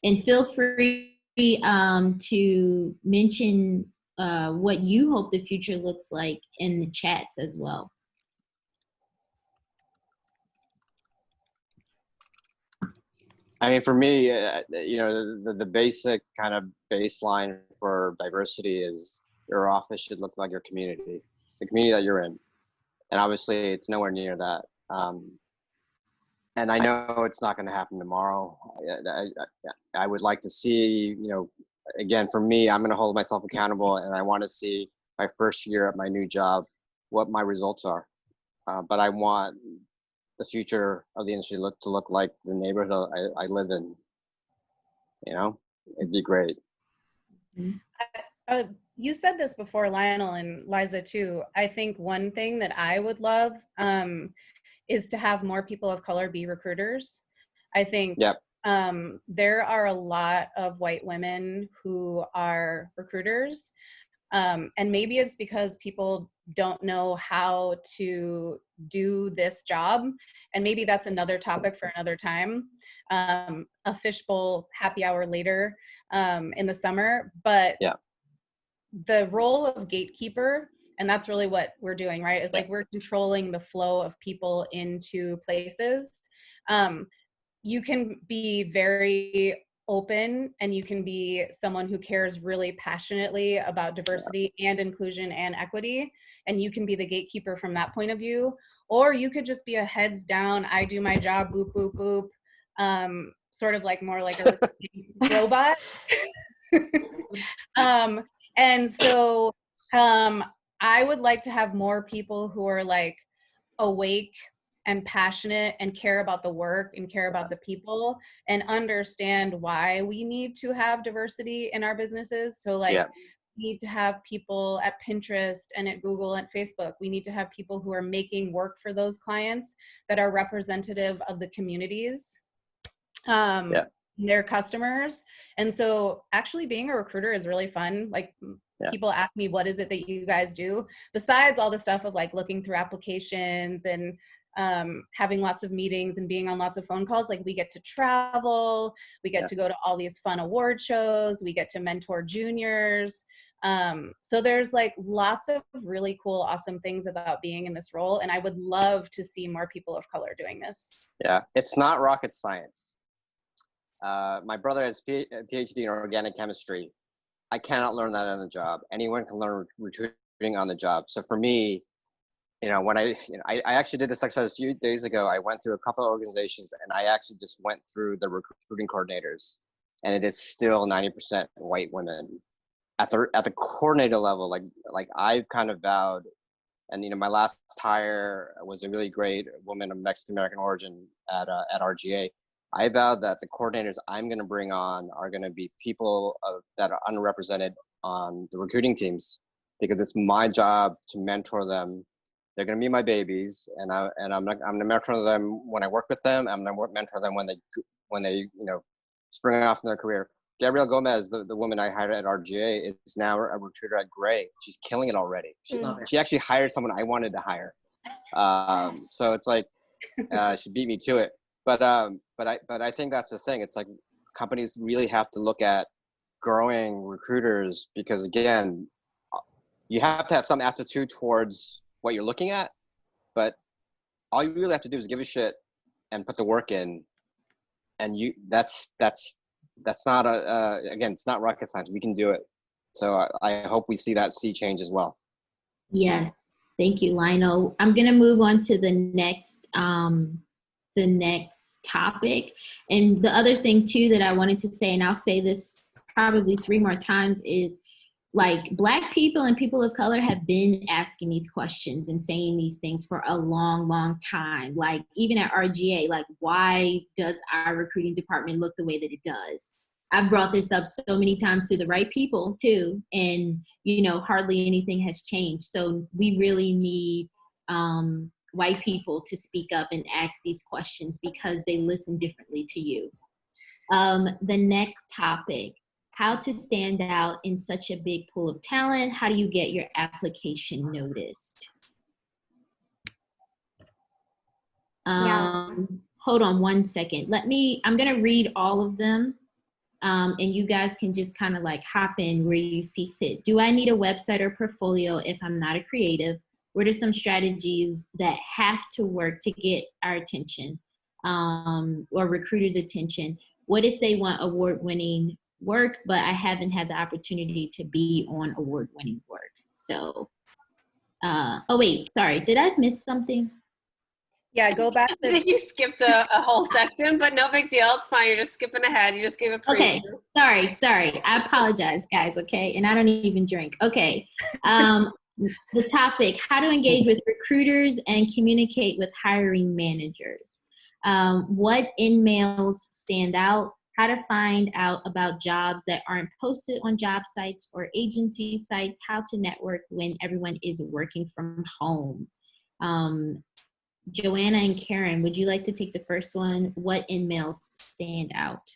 And feel free to mention what you hope the future looks like in the chats as well. I mean, for me, the basic kind of baseline for diversity is your office should look like your community, the community that you're in. And obviously, it's nowhere near that. And I know it's not going to happen tomorrow. I would like to see, again, for me, I'm going to hold myself accountable, and I want to see my first year at my new job, what my results are. But I want the future of the industry to look like the neighborhood I live in. It'd be great. You said this before, Lionel and Liza too. I think one thing that I would love is to have more people of color be recruiters. I think there are a lot of white women who are recruiters. And maybe it's because people don't know how to do this job. And maybe that's another topic for another time, a Fishbowl happy hour later in the summer. But the role of gatekeeper, and that's really what we're doing, right? Is like we're controlling the flow of people into places. You can be very open, and you can be someone who cares really passionately about diversity and inclusion and equity, and you can be the gatekeeper from that point of view. Or you could just be a heads down, I do my job, boop, boop, boop, sort of like more like a robot. And so I would like to have more people who are like awake and passionate and care about the work and care about the people and understand why we need to have diversity in our businesses. So like we need to have people at Pinterest and at Google and Facebook. We need to have people who are making work for those clients that are representative of the communities, their customers. And so actually being a recruiter is really fun. Like people ask me, what is it that you guys do? Besides all the stuff of like looking through applications and having lots of meetings and being on lots of phone calls, like we get to travel, we get to go to all these fun award shows, we get to mentor juniors. So there's like lots of really cool, awesome things about being in this role. And I would love to see more people of color doing this. Yeah, it's not rocket science. My brother has a PhD in organic chemistry. I cannot learn that on the job. Anyone can learn recruiting on the job. So for me, when I actually did this exercise a few days ago, I went through a couple of organizations and I actually just went through the recruiting coordinators, and it is still 90% white women at the coordinator level. Like I've kind of vowed, and my last hire was a really great woman of Mexican American origin at RGA. I vowed that the coordinators I'm going to bring on are going to be people that are unrepresented on the recruiting teams, because it's my job to mentor them. They're going to be my babies, and I'm going to mentor them when I work with them. I'm going to mentor them when they spring off in their career. Gabrielle Gomez, the woman I hired at RGA, is now a recruiter at Gray. She's killing it already. She actually hired someone I wanted to hire. So it's like she beat me to it. But I think that's the thing. It's like companies really have to look at growing recruiters, because again, you have to have some aptitude towards what you're looking at, but all you really have to do is give a shit and put the work in, and that's not again, it's not rocket science. We can do it. So I hope we see that sea change as well. Yes, thank you, Lionel. I'm gonna move on to the next topic. And the other thing too that I wanted to say, and I'll say this probably 3 more times, is like Black people and people of color have been asking these questions and saying these things for a long, long time. Like even at RGA, like why does our recruiting department look the way that it does? I've brought this up so many times to the right people too, and hardly anything has changed. So we really need white people to speak up and ask these questions because they listen differently to you. The next topic, how to stand out in such a big pool of talent. How do you get your application noticed? Hold on one second. I'm going to read all of them. And you guys can just kind of like hop in where you see fit. Do I need a website or portfolio if I'm not a creative? What are some strategies that have to work to get our attention or recruiters' attention? What if they want award-winning work, but I haven't had the opportunity to be on award-winning work? So, oh wait, sorry, did I miss something? Yeah, go back I to. think you skipped a whole section, but no big deal. It's fine. You're just skipping ahead. You just gave a preview. Okay, sorry. I apologize, guys, okay? And I don't even drink. Okay. The topic, how to engage with recruiters and communicate with hiring managers. What in-mails stand out, how to find out about jobs that aren't posted on job sites or agency sites, how to network when everyone is working from home. Joanna and Karen, would you like to take the first one? What in-mails stand out?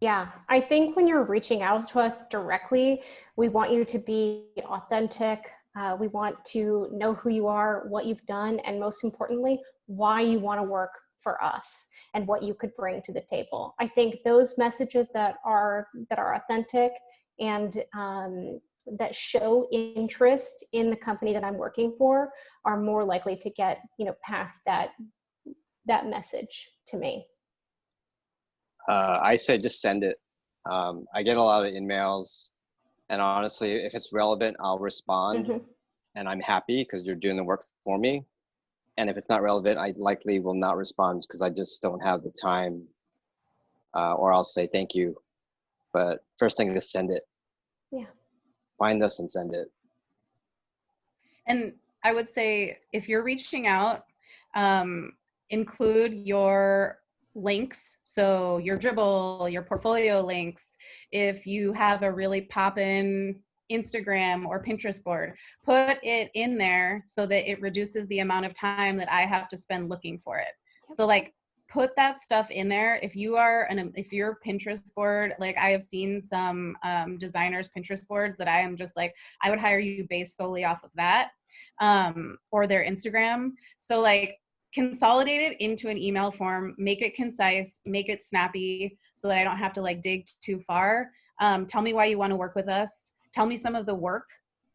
Yeah, I think when you're reaching out to us directly, we want you to be authentic. We want to know who you are, what you've done, and most importantly, why you want to work for us and what you could bring to the table. I think those messages that are authentic and that show interest in the company that I'm working for are more likely to get, past that message to me. I say just send it. I get a lot of emails, and honestly, if it's relevant, I'll respond, and I'm happy because you're doing the work for me. And if it's not relevant, I likely will not respond because I just don't have the time, or I'll say thank you. But first thing is send it. Yeah. Find us and send it. And I would say if you're reaching out, include your links. So your Dribble, your portfolio links. If you have a really poppin' Instagram or Pinterest board, put it in there so that it reduces the amount of time that I have to spend looking for it. So like put that stuff in there. If your Pinterest board, like I have seen some designers Pinterest boards that I am just like, I would hire you based solely off of that, or their Instagram. So like consolidate it into an email form, make it concise, make it snappy so that I don't have to like dig too far. Tell me why you want to work with us. Tell me some of the work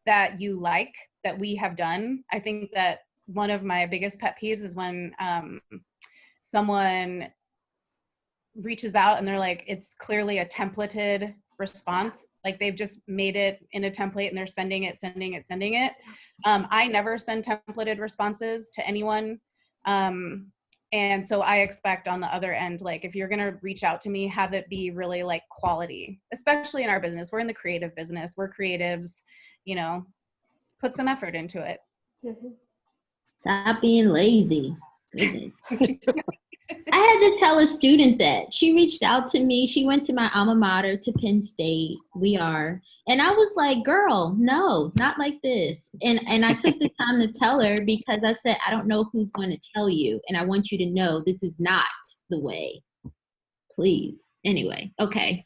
that you like that we have done. I think that one of my biggest pet peeves is when someone reaches out and they're like, it's clearly a templated response. Like they've just made it in a template and they're sending it. I never send templated responses to anyone. And so I expect on the other end, like if you're going to reach out to me, have it be really like quality, especially in our business. We're in the creative business. We're creatives, put some effort into it. Stop being lazy. Goodness. I had to tell a student that. She reached out to me. She went to my alma mater, to Penn State. We are. And I was like, girl, no, not like this. And I took the time to tell her because I said, I don't know who's going to tell you. And I want you to know this is not the way. Please. Anyway, okay.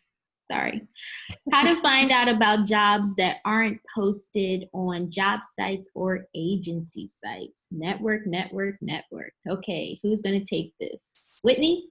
Sorry. How to find out about jobs that aren't posted on job sites or agency sites. Network. Okay, who's going to take this? Whitney?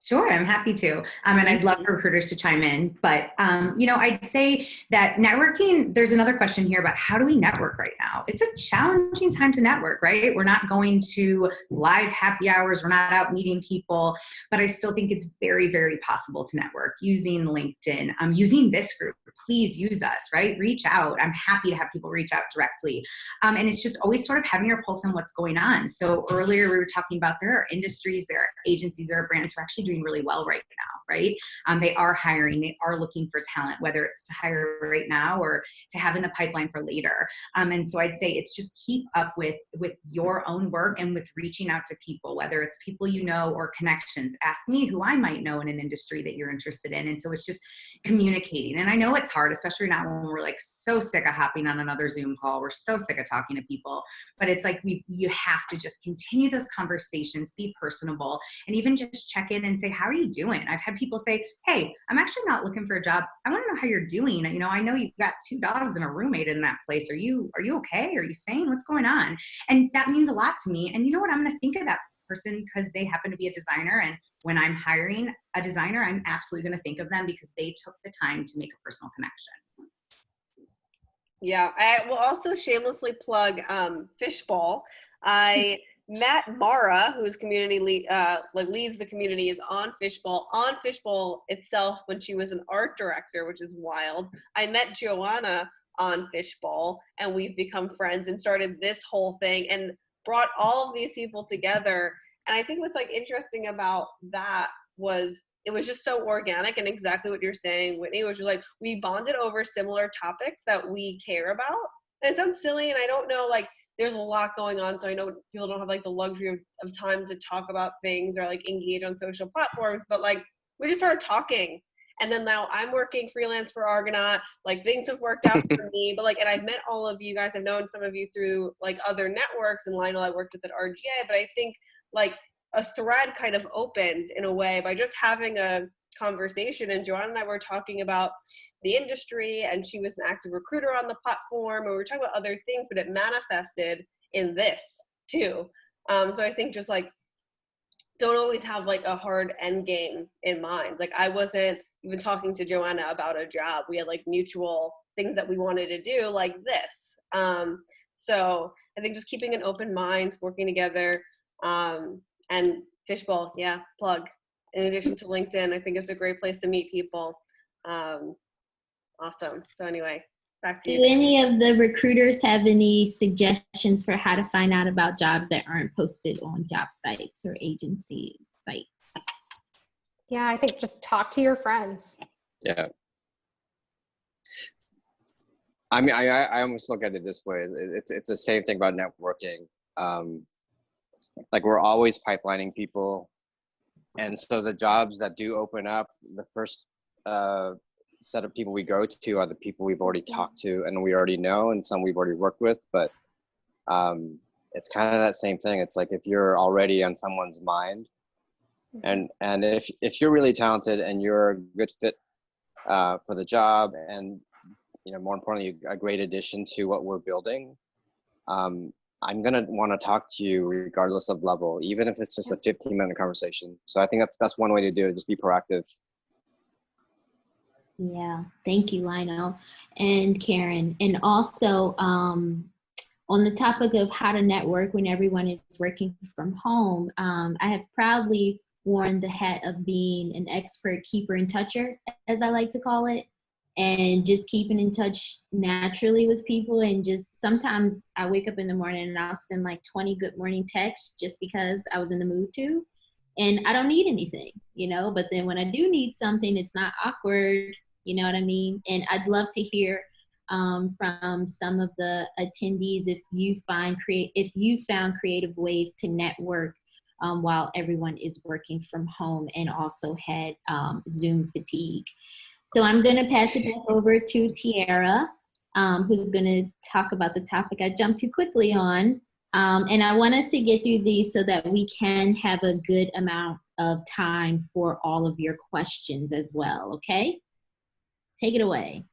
Sure, I'm happy to. And I'd love for recruiters to chime in. But, I'd say that networking, there's another question here about how do we network right now? It's a challenging time to network, right? We're not going to live happy hours. We're not out meeting people. But I still think it's very, very possible to network using LinkedIn, using this group. Please use us, right? Reach out. I'm happy to have people reach out directly. And it's just always sort of having your pulse on what's going on. So earlier we were talking about there are industries, there are agencies, there are brands who are actually doing really well right now, right? They are hiring, they are looking for talent, whether it's to hire right now or to have in the pipeline for later. And so I'd say it's just keep up with your own work and with reaching out to people, whether it's people you know or connections. Ask me who I might know in an industry that you're interested in. And so it's just communicating. And I know it's hard, especially now when we're like so sick of hopping on another Zoom call. We're so sick of talking to people, but it's like you have to just continue those conversations, be personable, and even just check in and say, how are you doing? I've had people say, hey, I'm actually not looking for a job. I want to know how you're doing. You know, I know you've got 2 dogs and a roommate in that place. Are you okay? Are you sane? What's going on? And that means a lot to me. And you know what? I'm going to think of that person because they happen to be a designer. And when I'm hiring a designer, I'm absolutely going to think of them because they took the time to make a personal connection. Yeah, I will also shamelessly plug Fishbowl. I met Mara, who's community leads the community, is on Fishbowl itself when she was an art director, which is wild. I met Joanna on Fishbowl, and we've become friends and started this whole thing and brought all of these people together. And I think what's like interesting about that was it was just so organic, and exactly what you're saying, Whitney, which was like we bonded over similar topics that we care about. And it sounds silly, and I don't know, like there's a lot going on, so I know people don't have like the luxury of time to talk about things or like engage on social platforms, but like we just started talking. And then now I'm working freelance for Argonaut, like things have worked out for me, but like, and I've met all of you guys, I've known some of you through like other networks, and Lionel I worked with at RGA, but I think like a thread kind of opened in a way by just having a conversation. And Joanna and I were talking about the industry, and she was an active recruiter on the platform, and we were talking about other things, but it manifested in this too. So I think just like, don't always have like a hard end game in mind. Like I wasn't even talking to Joanna about a job. We had like mutual things that we wanted to do like this. So I think just keeping an open mind, working together, and Fishbowl, yeah, plug. In addition to LinkedIn, I think it's a great place to meet people. Awesome. So anyway, back to you. Do any of the recruiters have any suggestions for how to find out about jobs that aren't posted on job sites or agency sites? Yeah, I think just talk to your friends. Yeah. I mean, I almost look at it this way. It's the same thing about networking. Like we're always pipelining people. And so the jobs that do open up, the first set of people we go to are the people we've already talked to and we already know, and some we've already worked with. But it's kind of that same thing. It's like if you're already on someone's mind, and if you're really talented and you're a good fit for the job, and you know, more importantly, a great addition to what we're building, I'm gonna want to talk to you regardless of level, even if it's just a 15-minute conversation. So I think that's one way to do it. Just be proactive. Yeah, thank you, Lionel and Karen. And also on the topic of how to network when everyone is working from home, I have proudly worn the hat of being an expert keeper and toucher, as I like to call it, and just keeping in touch naturally with people. And just sometimes I wake up in the morning and I'll send like 20 good morning texts just because I was in the mood to, and I don't need anything, you know, but then when I do need something, it's not awkward, you know what I mean? And I'd love to hear from some of the attendees if you found creative ways to network while everyone is working from home and also had Zoom fatigue. So I'm going to pass it back over to Tiara, who's going to talk about the topic I jumped too quickly on. And I want us to get through these so that we can have a good amount of time for all of your questions as well, okay? Take it away.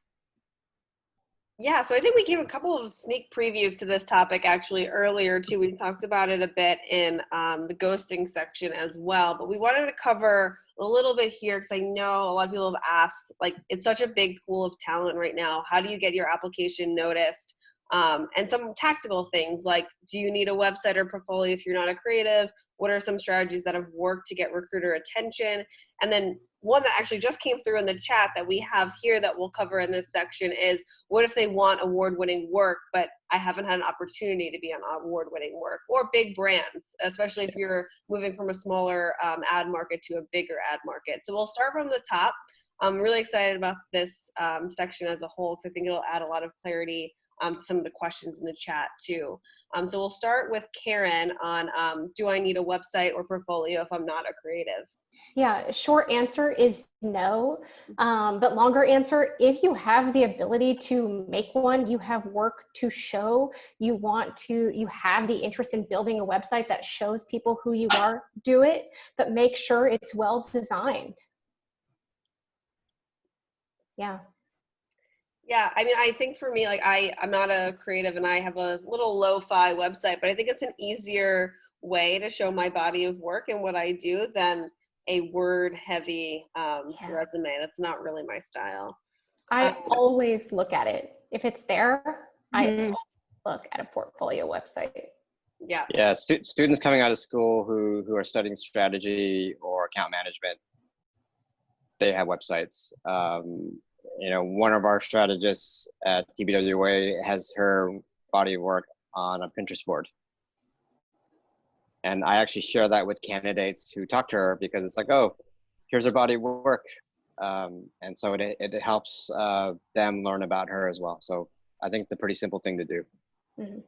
Yeah, so I think we gave a couple of sneak previews to this topic actually earlier too. We talked about it a bit in the ghosting section as well, but we wanted to cover a little bit here because I know a lot of people have asked, like, it's such a big pool of talent right now. How do you get your application noticed? And some tactical things like, do you need a website or portfolio if you're not a creative? What are some strategies that have worked to get recruiter attention? And then one that actually just came through in the chat that we have here that we'll cover in this section is, what if they want award-winning work, but I haven't had an opportunity to be on award-winning work? Or big brands, especially if you're moving from a smaller ad market to a bigger ad market. So we'll start from the top. I'm really excited about this section as a whole because I think it'll add a lot of clarity some of the questions in the chat too. So we'll start with Karen on, do I need a website or portfolio if I'm not a creative? Yeah, short answer is no. But longer answer, if you have the ability to make one, you have work to show, you have the interest in building a website that shows people who you are, do it, but make sure it's well designed. Yeah. Yeah, I mean, I think for me, like I'm not a creative and I have a little lo-fi website, but I think it's an easier way to show my body of work and what I do than a word-heavy resume. That's not really my style. I always look at it. If it's there, I look at a portfolio website. Yeah. Yeah, students coming out of school who are studying strategy or account management, they have websites. One of our strategists at TBWA has her body of work on a Pinterest board. And I actually share that with candidates who talk to her because it's like, oh, here's her body of work. And so it helps them learn about her as well. So I think it's a pretty simple thing to do. Mm-hmm.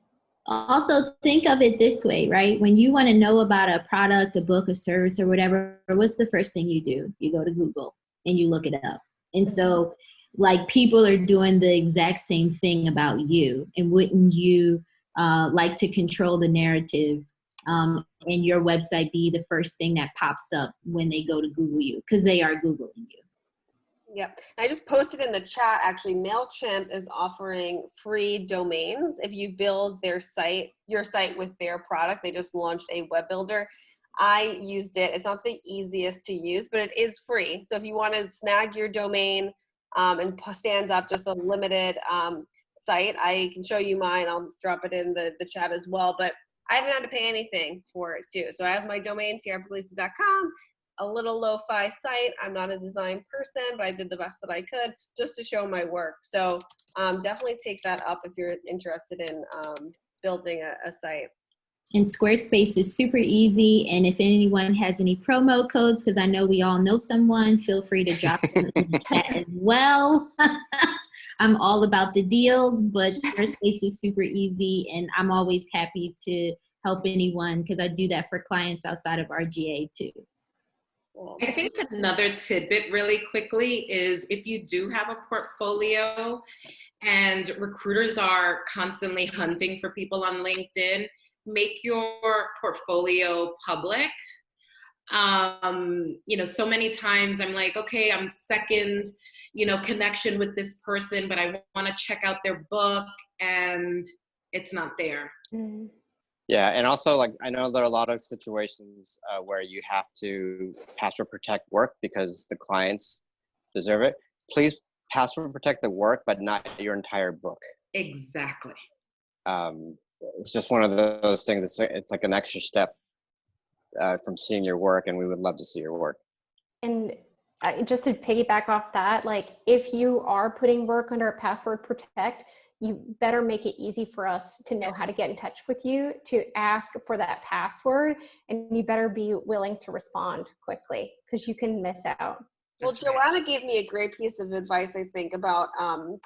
Also, think of it this way, right? When you want to know about a product, a book, a service, or whatever, what's the first thing you do? You go to Google and you look it up. And so, like, people are doing the exact same thing about you. And wouldn't you like to control the narrative and your website be the first thing that pops up when they go to Google you? Because they are Googling you. Yep. I just posted in the chat, actually, MailChimp is offering free domains. If you build your site with their product, they just launched a web builder. I used it. It's not the easiest to use, but it is free. So if you want to snag your domain and stand up just a limited site, I can show you mine. I'll drop it in the chat as well. But I haven't had to pay anything for it too. So I have my domain, tiarapuglisi.com. A little lo-fi site. I'm not a design person, but I did the best that I could just to show my work. So definitely take that up if you're interested in building a site. And Squarespace is super easy. And if anyone has any promo codes, because I know we all know someone, feel free to drop them in the chat as well. I'm all about the deals, but Squarespace is super easy. And I'm always happy to help anyone because I do that for clients outside of RGA too. I think another tidbit really quickly is if you do have a portfolio and recruiters are constantly hunting for people on LinkedIn, make your portfolio public. So many times I'm like, okay, I'm second, connection with this person, but I want to check out their book and it's not there. Mm-hmm. Yeah, and also, like, I know there are a lot of situations where you have to password protect work because the clients deserve it. Please password protect the work, but not your entire book. Exactly. It's just one of those things. It's like an extra step from seeing your work, and we would love to see your work. And just to piggyback off that, like, if you are putting work under a password protect, you better make it easy for us to know how to get in touch with you, to ask for that password, and you better be willing to respond quickly because you can miss out. Well, Joanna gave me a great piece of advice, I think, about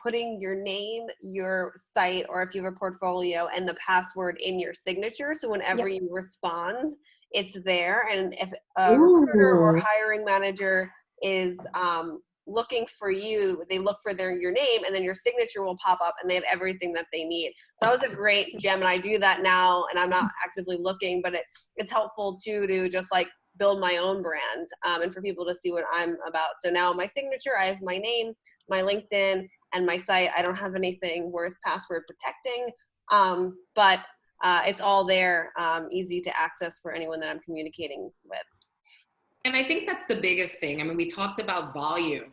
putting your name, your site, or if you have a portfolio, and the password in your signature. So whenever you respond, it's there. And if a recruiter or hiring manager is looking for you, they look for your name, and then your signature will pop up and they have everything that they need. So that was a great gem, and I do that now, and I'm not actively looking, but it's helpful too to just like build my own brand and for people to see what I'm about. So now my signature, I have my name, my LinkedIn, and my site. I don't have anything worth password protecting, but it's all there, easy to access for anyone that I'm communicating with. And I think that's the biggest thing. I mean, we talked about volume.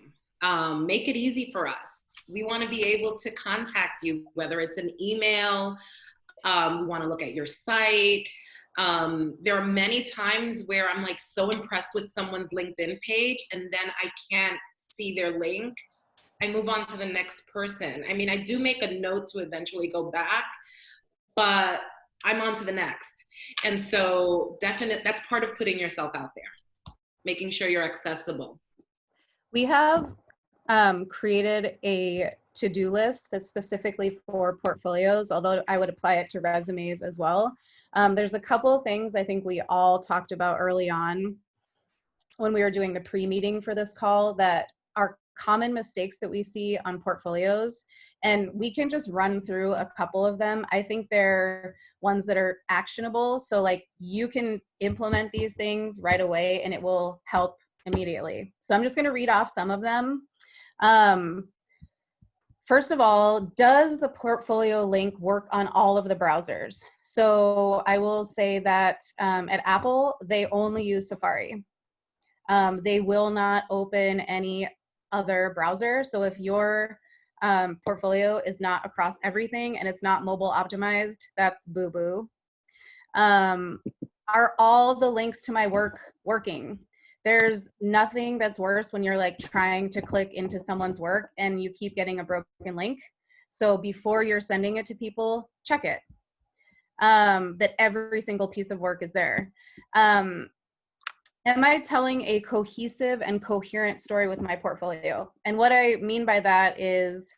Make it easy for us. We want to be able to contact you, whether it's an email, we want to look at your site. There are many times where I'm like so impressed with someone's LinkedIn page and then I can't see their link. I move on to the next person. I mean, I do make a note to eventually go back, but I'm on to the next. And so that's part of putting yourself out there, making sure you're accessible. We have created a to-do list that's specifically for portfolios, although I would apply it to resumes as well. There's a couple of things I think we all talked about early on when we were doing the pre-meeting for this call that are common mistakes that we see on portfolios, and we can just run through a couple of them. I think they're ones that are actionable, so like you can implement these things right away and it will help immediately. So I'm just going to read off some of them. First of all, does the portfolio link work on all of the browsers? So I will say that at Apple, they only use Safari. They will not open any other browser. So if your portfolio is not across everything and it's not mobile optimized, that's boo-boo. Are all the links to my work working? There's nothing that's worse when you're like trying to click into someone's work and you keep getting a broken link. So before you're sending it to people, check it, that every single piece of work is there. Am I telling a cohesive and coherent story with my portfolio? And what I mean by that is,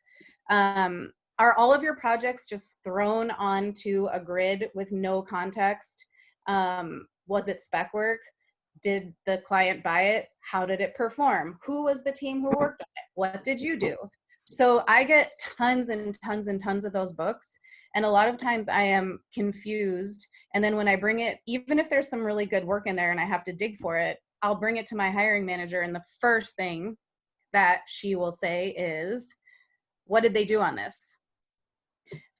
are all of your projects just thrown onto a grid with no context? Was it spec work? Did the client buy it? How did it perform? Who was the team who worked on it? What did you do? So I get tons and tons and tons of those books. And a lot of times I am confused. And then when I bring it, even if there's some really good work in there and I have to dig for it, I'll bring it to my hiring manager. And the first thing that she will say is, what did they do on this?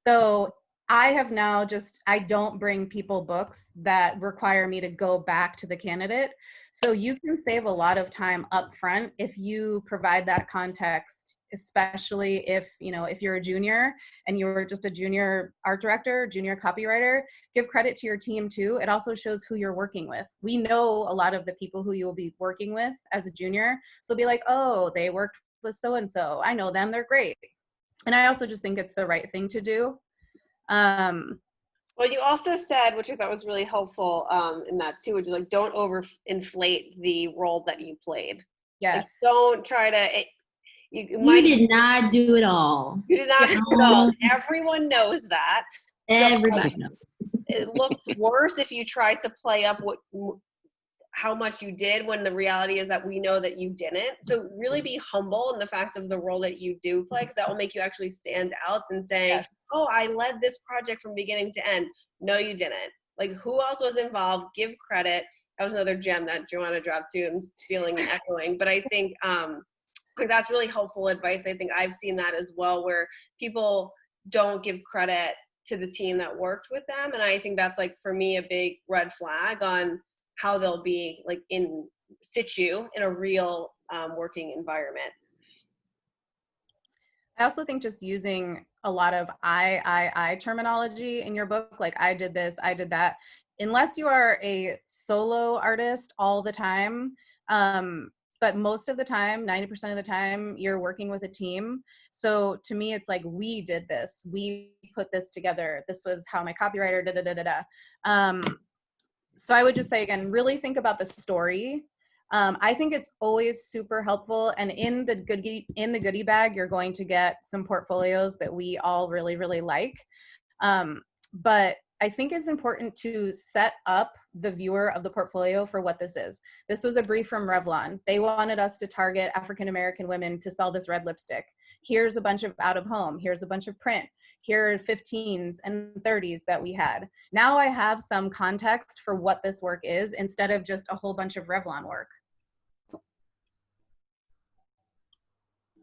So I have now I don't bring people books that require me to go back to the candidate. So you can save a lot of time up front if you provide that context, especially if you're a junior and you're just a junior art director, junior copywriter. Give credit to your team too. It also shows who you're working with. We know a lot of the people who you will be working with as a junior. So be like, oh, they worked with so-and-so. I know them, they're great. And I also just think it's the right thing to do. Well, you also said, which I thought was really helpful in that too, which is like, don't overinflate the role that you played. Yes. Like, don't try to. You did not do it all. You did not do it all. Everyone knows that. Everybody knows. It looks worse if you try to play up how much you did when the reality is that we know that you didn't. So really be humble in the fact of the role that you do play, because that will make you actually stand out than saying, oh, I led this project from beginning to end. No, you didn't. Like, who else was involved? Give credit. That was another gem that Joanna dropped too. I'm stealing and echoing. But I think that's really helpful advice. I think I've seen that as well, where people don't give credit to the team that worked with them. And I think that's, like, for me, a big red flag on how they'll be like in situ in a real working environment. I also think just using a lot of I terminology in your book, like I did this, I did that, unless you are a solo artist all the time, but most of the time, 90% of the time, you're working with a team. So to me, it's like, we did this, we put this together, this was how my copywriter So I would just say, again, really think about the story. I think it's always super helpful. And in the goodie bag, you're going to get some portfolios that we all really, really like. But I think it's important to set up the viewer of the portfolio for what this is. This was a brief from Revlon. They wanted us to target African-American women to sell this red lipstick. Here's a bunch of out of home. Here's a bunch of print. Here are 15s and 30s that we had. Now I have some context for what this work is instead of just a whole bunch of Revlon work.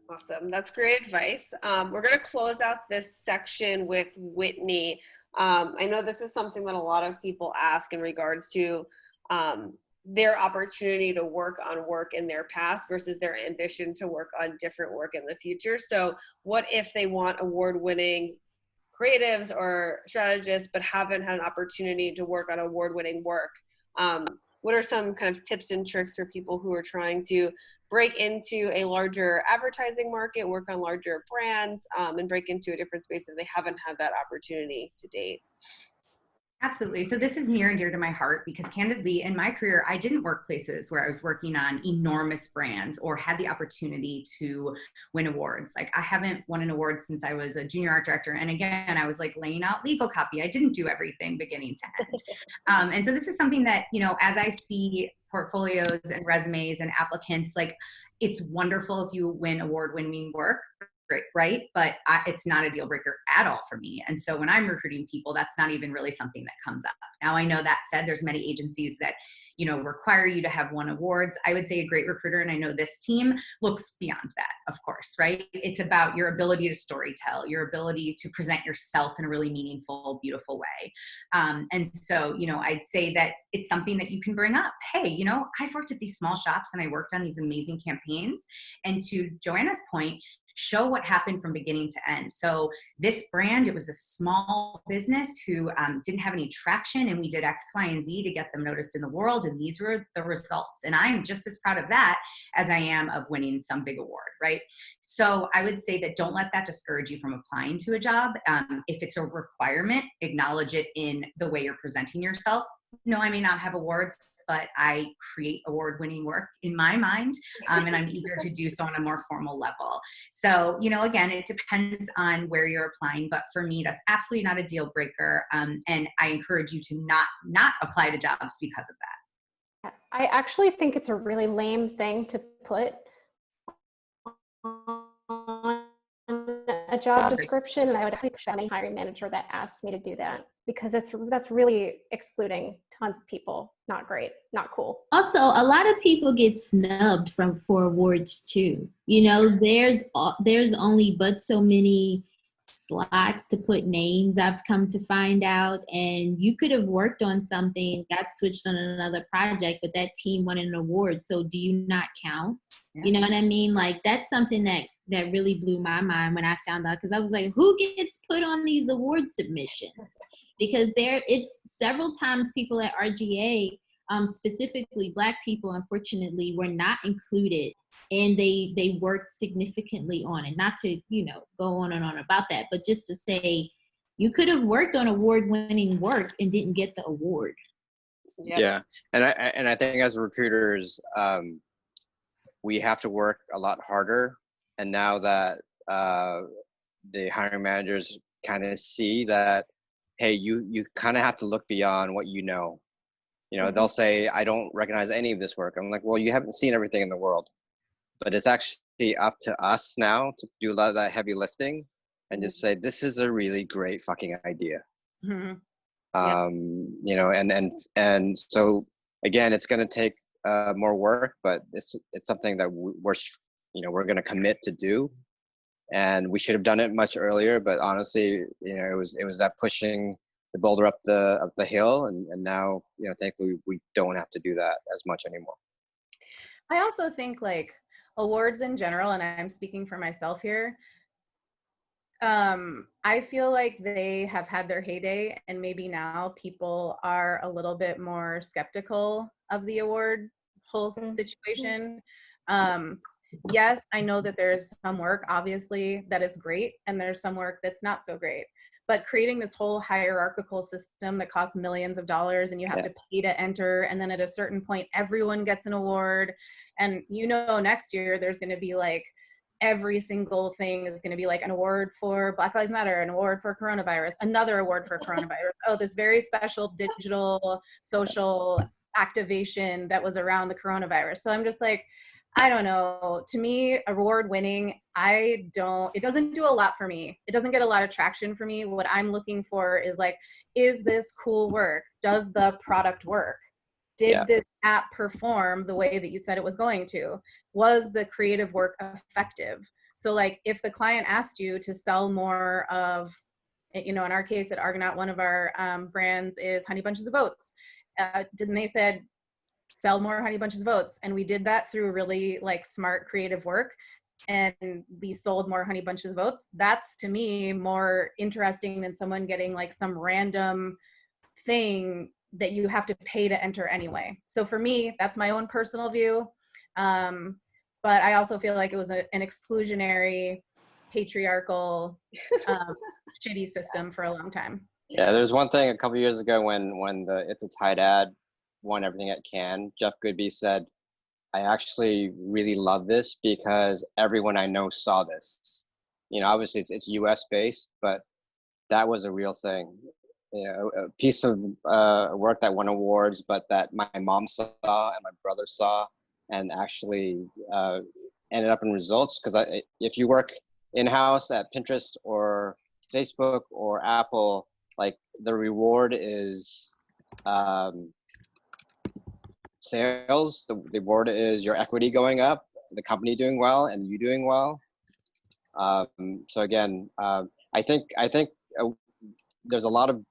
Awesome. That's great advice. We're going to close out this section with Whitney. I know this is something that a lot of people ask in regards to their opportunity to work on work in their past versus their ambition to work on different work in the future. So what if they want award-winning creatives or strategists but haven't had an opportunity to work on award-winning work? What are some kind of tips and tricks for people who are trying to break into a larger advertising market, work on larger brands, and break into a different space if they haven't had that opportunity to date? Absolutely. So this is near and dear to my heart because candidly, in my career, I didn't work places where I was working on enormous brands or had the opportunity to win awards. Like I haven't won an award since I was a junior art director. And again, I was like laying out legal copy. I didn't do everything beginning to end. And so this is something that, you know, as I see portfolios and resumes and applicants, like it's wonderful if you win award-winning work. Great, right? But it's not a deal breaker at all for me. And so when I'm recruiting people, that's not even really something that comes up. Now, I know that said, there's many agencies that, you know, require you to have won awards. I would say a great recruiter, and I know this team looks beyond that, of course, right? It's about your ability to storytell, your ability to present yourself in a really meaningful, beautiful way. And so, you know, I'd say that it's something that you can bring up. Hey, you know, I've worked at these small shops and I worked on these amazing campaigns. And to Joanna's point, show what happened from beginning to end. So this brand, it was a small business who didn't have any traction, and we did X, Y, and Z to get them noticed in the world, and these were the results. And I'm just as proud of that as I am of winning some big award, right? So I would say that don't let that discourage you from applying to a job. If it's a requirement, acknowledge it in the way you're presenting yourself. No, I may not have awards, but I create award-winning work in my mind, and I'm eager to do so on a more formal level. So, you know, again, it depends on where you're applying, but for me, that's absolutely not a deal breaker, and I encourage you to not apply to jobs because of that. I actually think it's a really lame thing to put on a job description, and I would actually push any hiring manager that asks me to do that, because that's really excluding tons of people. Not great, not cool. Also, a lot of people get snubbed for awards too. You know, there's only but so many slots to put names, I've come to find out, and you could have worked on something, got switched on another project, but that team won an award. So do you not count? Yeah. You know what I mean? Like that's something that really blew my mind when I found out, because I was like, who gets put on these award submissions? Because it's several times people at RGA, specifically Black people, unfortunately, were not included, and they worked significantly on it. Not to, you know, go on and on about that, but just to say you could have worked on award-winning work and didn't get the award. Yep. Yeah, and I think as recruiters, we have to work a lot harder. And now that the hiring managers kind of see that, hey, you kind of have to look beyond what you know. You know, they'll say, I don't recognize any of this work. I'm like, well, you haven't seen everything in the world. But it's actually up to us now to do a lot of that heavy lifting and just say, this is a really great fucking idea. Mm-hmm. You know, and so again, it's going to take more work, but it's something that we're going to commit to do. And we should have done it much earlier, but honestly, you know, it was that pushing the boulder up the hill, and now, you know, thankfully we don't have to do that as much anymore. I also think like awards in general, and I'm speaking for myself here, I feel like they have had their heyday, and maybe now people are a little bit more skeptical of the award whole situation. Yes, I know that there's some work, obviously, that is great, and there's some work that's not so great. But creating this whole hierarchical system that costs millions of dollars, and you have to pay to enter, and then at a certain point, everyone gets an award. And you know, next year, there's going to be like, every single thing is going to be like an award for Black Lives Matter, an award for coronavirus, another award for coronavirus. Oh, this very special digital social activation that was around the coronavirus. So I'm just like, I don't know. To me, award winning, it doesn't do a lot for me. It doesn't get a lot of traction for me. What I'm looking for is like, is this cool work? Does the product work? Did this app perform the way that you said it was going to? Was the creative work effective? So like if the client asked you to sell more of, you know, in our case at Argonaut, one of our brands is Honey Bunches of Oats. Didn't they said, sell more Honey Bunches of Oats? And we did that through really like smart creative work, and we sold more Honey Bunches of Oats. That's to me more interesting than someone getting like some random thing that you have to pay to enter anyway. So for me, that's my own personal view. But I also feel like it was an exclusionary, patriarchal, shitty system for a long time. Yeah, there's one thing a couple years ago when the It's a Tide ad won everything at Cannes. Jeff Goodby said, "I actually really love this because everyone I know saw this." You know, obviously it's U.S. based, but that was a real thing. You know, a piece of work that won awards, but that my mom saw and my brother saw, and actually ended up in results. Because if you work in-house at Pinterest or Facebook or Apple, like the reward is sales. The reward is your equity going up, the company doing well, and you doing well. So again, I think there's a lot of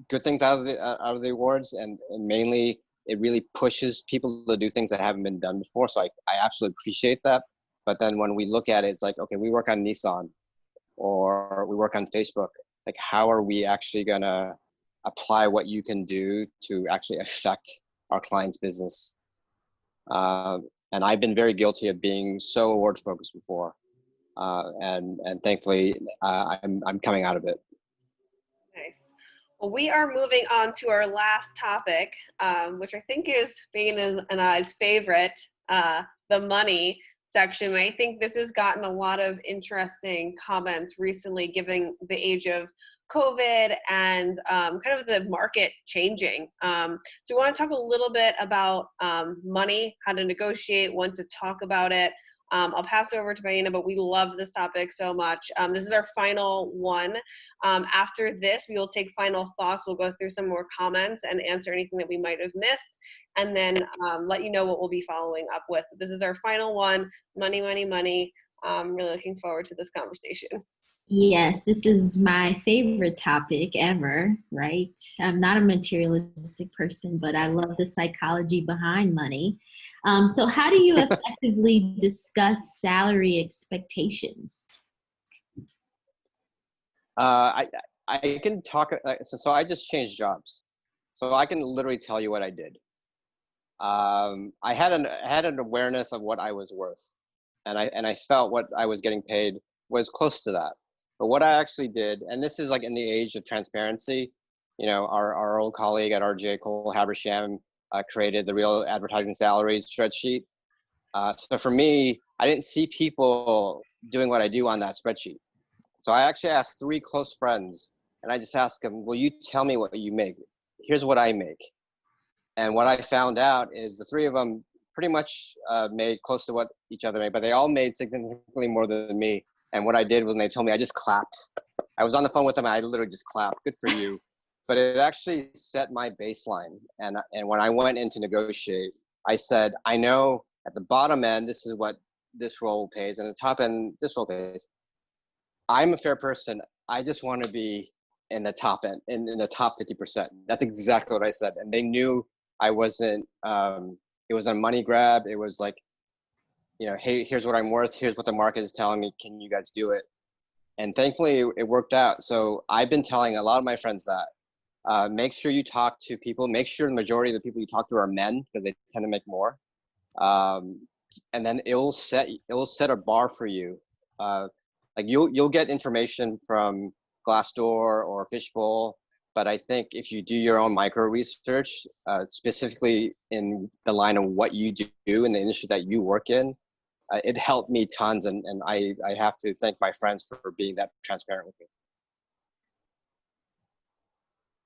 good things out of the awards, and mainly it really pushes people to do things that haven't been done before. So I absolutely appreciate that. But then when we look at it, it's like, okay, we work on Nissan or we work on Facebook. Like, how are we actually gonna apply what you can do to actually affect our client's business? And I've been very guilty of being so award focused before, and thankfully I'm coming out of it. Nice. Well, we are moving on to our last topic, which I think is Bain and I's favorite, the money section. I think this has gotten a lot of interesting comments recently, given the age of COVID and kind of the market changing. So we want to talk a little bit about money, how to negotiate, when to talk about it. I'll pass it over to Baina, but we love this topic so much. This is our final one. After this, we will take final thoughts. We'll go through some more comments and answer anything that we might have missed, and then let you know what we'll be following up with. This is our final one, money, money, money. I'm really looking forward to this conversation. Yes, this is my favorite topic ever, right? I'm not a materialistic person, but I love the psychology behind money. So how do you effectively discuss salary expectations? I can talk. So I just changed jobs, so I can literally tell you what I did. I had an awareness of what I was worth, and I felt what I was getting paid was close to that. But what I actually did, and this is like in the age of transparency, you know, our old colleague at RGA, Cole Habersham, created the real advertising salaries spreadsheet. So for me, I didn't see people doing what I do on that spreadsheet. So I actually asked 3 close friends, and I just asked them, will you tell me what you make? Here's what I make. And what I found out is the 3 of them pretty much made close to what each other made, but they all made significantly more than me. And what I did when they told me, I just clapped. I was on the phone with them, and I literally just clapped. Good for you. But it actually set my baseline. And when I went in to negotiate, I said, I know at the bottom end, this is what this role pays, and the top end, this role pays. I'm a fair person. I just want to be in the top end, in the top 50%. That's exactly what I said. And they knew I wasn't, it was a money grab. It was like, you know, hey, here's what I'm worth. Here's what the market is telling me. Can you guys do it? And thankfully it worked out. So I've been telling a lot of my friends that make sure you talk to people, make sure the majority of the people you talk to are men, because they tend to make more. And then it will set a bar for you. Like you'll get information from Glassdoor or Fishbowl, but I think if you do your own micro research, specifically in the line of what you do in the industry that you work in, it helped me tons, and I have to thank my friends for being that transparent with me.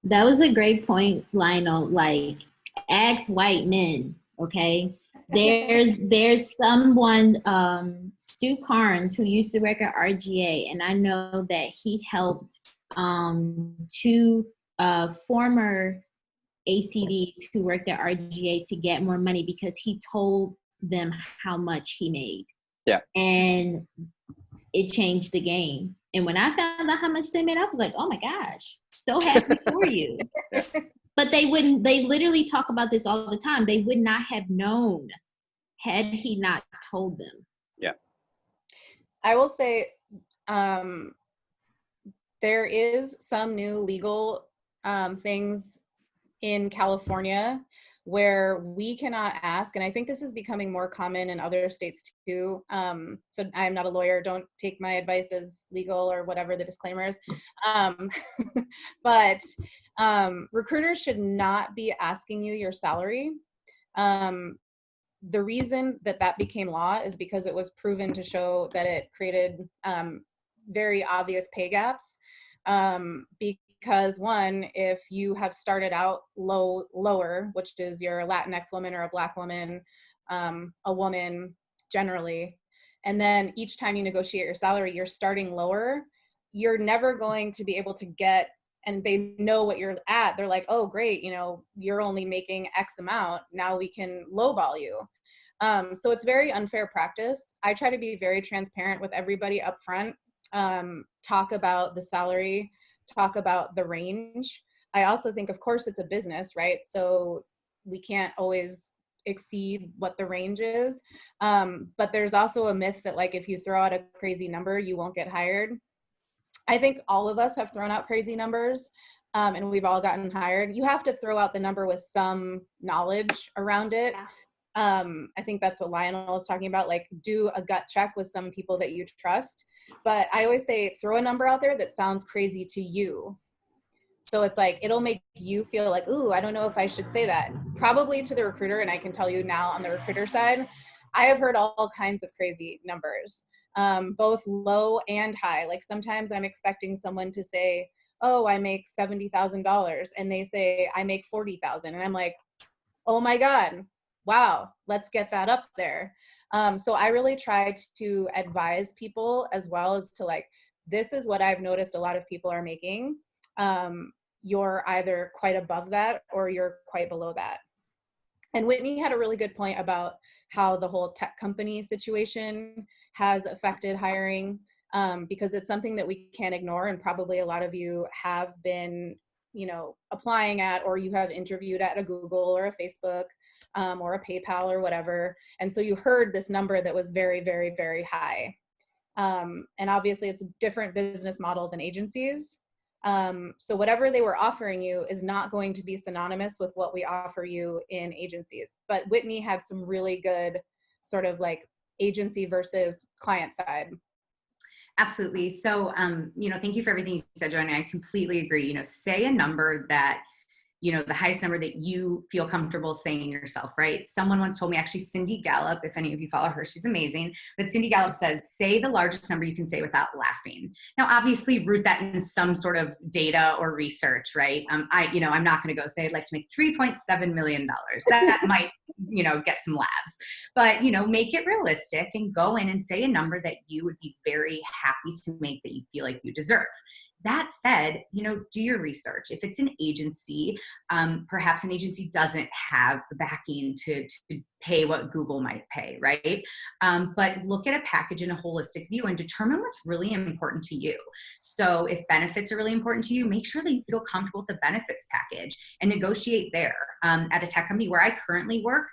That was a great point, Lionel. Like, ask white men, okay? There's someone, Stu Carnes, who used to work at RGA, and I know that he helped 2 former ACDs who worked at RGA to get more money because he told them how much he made. Yeah. And it changed the game. And when I found out how much they made, I was like, oh my gosh, so happy for you. But they literally talk about this all the time. They would not have known had he not told them. Yeah. I will say there is some new legal things in California where we cannot ask, and I think this is becoming more common in other states too. So I'm not a lawyer, don't take my advice as legal or whatever the disclaimer is. But recruiters should not be asking you your salary. The reason that that became law is because it was proven to show that it created very obvious pay gaps. Because one, if you have started out lower, which is you're a Latinx woman or a Black woman, a woman generally, and then each time you negotiate your salary, you're starting lower, you're never going to be able to get, and they know what you're at. They're like, oh, great, you know, you're only making X amount. Now we can lowball you. So it's very unfair practice. I try to be very transparent with everybody up front. Talk about the salary, talk about the range. I also think, of course, it's a business, right? So we can't always exceed what the range is. But there's also a myth that like, if you throw out a crazy number, you won't get hired. I think all of us have thrown out crazy numbers, and we've all gotten hired. You have to throw out the number with some knowledge around it. I think that's what Lionel was talking about, like do a gut check with some people that you trust. But I always say, throw a number out there that sounds crazy to you. So it's like, it'll make you feel like, ooh, I don't know if I should say that. Probably to the recruiter, and I can tell you now on the recruiter side, I have heard all kinds of crazy numbers, both low and high. Like sometimes I'm expecting someone to say, oh, I make $70,000, and they say, I make 40,000. And I'm like, oh my God, wow, let's get that up there. So I really try to advise people as well as to like, this is what I've noticed a lot of people are making. You're either quite above that or you're quite below that. And Whitney had a really good point about how the whole tech company situation has affected hiring, because it's something that we can't ignore. And probably a lot of you have been, you know, applying at, or you have interviewed at a Google or a Facebook, or a PayPal or whatever. And so you heard this number that was very, very, very high. And obviously it's a different business model than agencies. So whatever they were offering you is not going to be synonymous with what we offer you in agencies. But Whitney had some really good sort of like agency versus client side. Absolutely. So, you know, thank you for everything you said, Joanna. I completely agree. You know, say a number that, you know, the highest number that you feel comfortable saying yourself, right? Someone once told me, actually, Cindy Gallup, if any of you follow her, she's amazing. But Cindy Gallup says, say the largest number you can say without laughing. Now, obviously, root that in some sort of data or research, right? I'm not going to go say I'd like to make $3.7 million. That might, you know, get some laughs. But, you know, make it realistic and go in and say a number that you would be very happy to make, that you feel like you deserve. That said, you know, do your research. If it's an agency, perhaps an agency doesn't have the backing to pay what Google might pay, right? But look at a package in a holistic view and determine what's really important to you. So if benefits are really important to you, make sure that you feel comfortable with the benefits package and negotiate there. At a tech company where I currently work,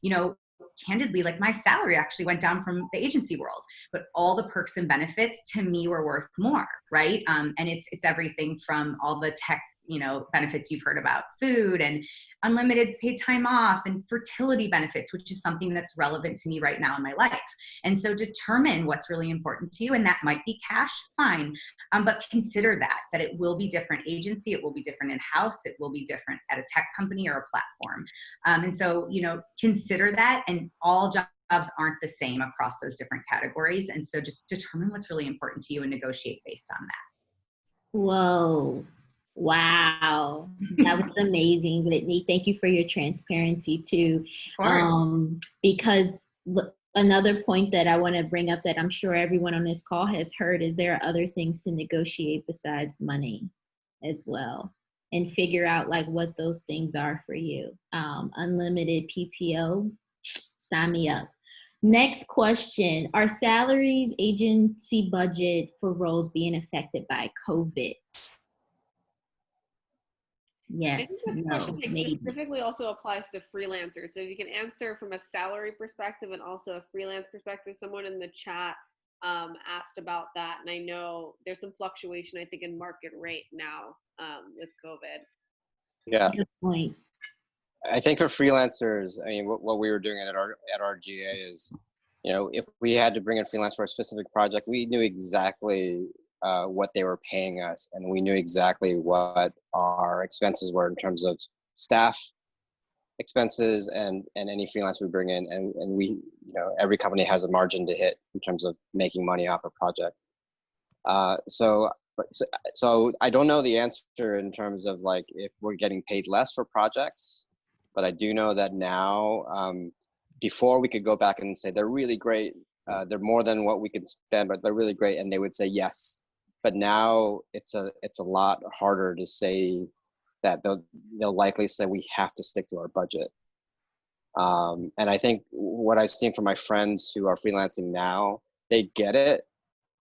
you know, candidly, like my salary actually went down from the agency world, but all the perks and benefits to me were worth more, right? And it's everything from all the tech, you know, benefits you've heard about, food and unlimited paid time off and fertility benefits, which is something that's relevant to me right now in my life. And so determine what's really important to you, and that might be cash, fine. But consider that it will be different agency, it will be different in-house, it will be different at a tech company or a platform. And so, you know, consider that, and all jobs aren't the same across those different categories. And so just determine what's really important to you and negotiate based on that. Whoa. Wow. That was amazing, Whitney. Thank you for your transparency too. Because another point that I want to bring up that I'm sure everyone on this call has heard is there are other things to negotiate besides money as well, and figure out like what those things are for you. Unlimited PTO, sign me up. Next question. Are salaries, agency budget for roles being affected by COVID? Yes. I think this question specifically also applies to freelancers. So if you can answer from a salary perspective and also a freelance perspective. Someone in the chat asked about that, and I know there's some fluctuation, I think, in market rate now with COVID. Yeah. Good point. I think for freelancers, I mean, what we were doing at RGA is, you know, if we had to bring in freelance for a specific project, we knew exactly what they were paying us, and we knew exactly what our expenses were in terms of staff expenses and any freelance we bring in, and we, you know, every company has a margin to hit in terms of making money off a project. So I don't know the answer in terms of like if we're getting paid less for projects, but I do know that now, before we could go back and say they're really great, they're more than what we could spend, but they're really great, and they would say yes. But now it's a lot harder to say that. They'll likely say we have to stick to our budget. And I think what I've seen from my friends who are freelancing now, they get it,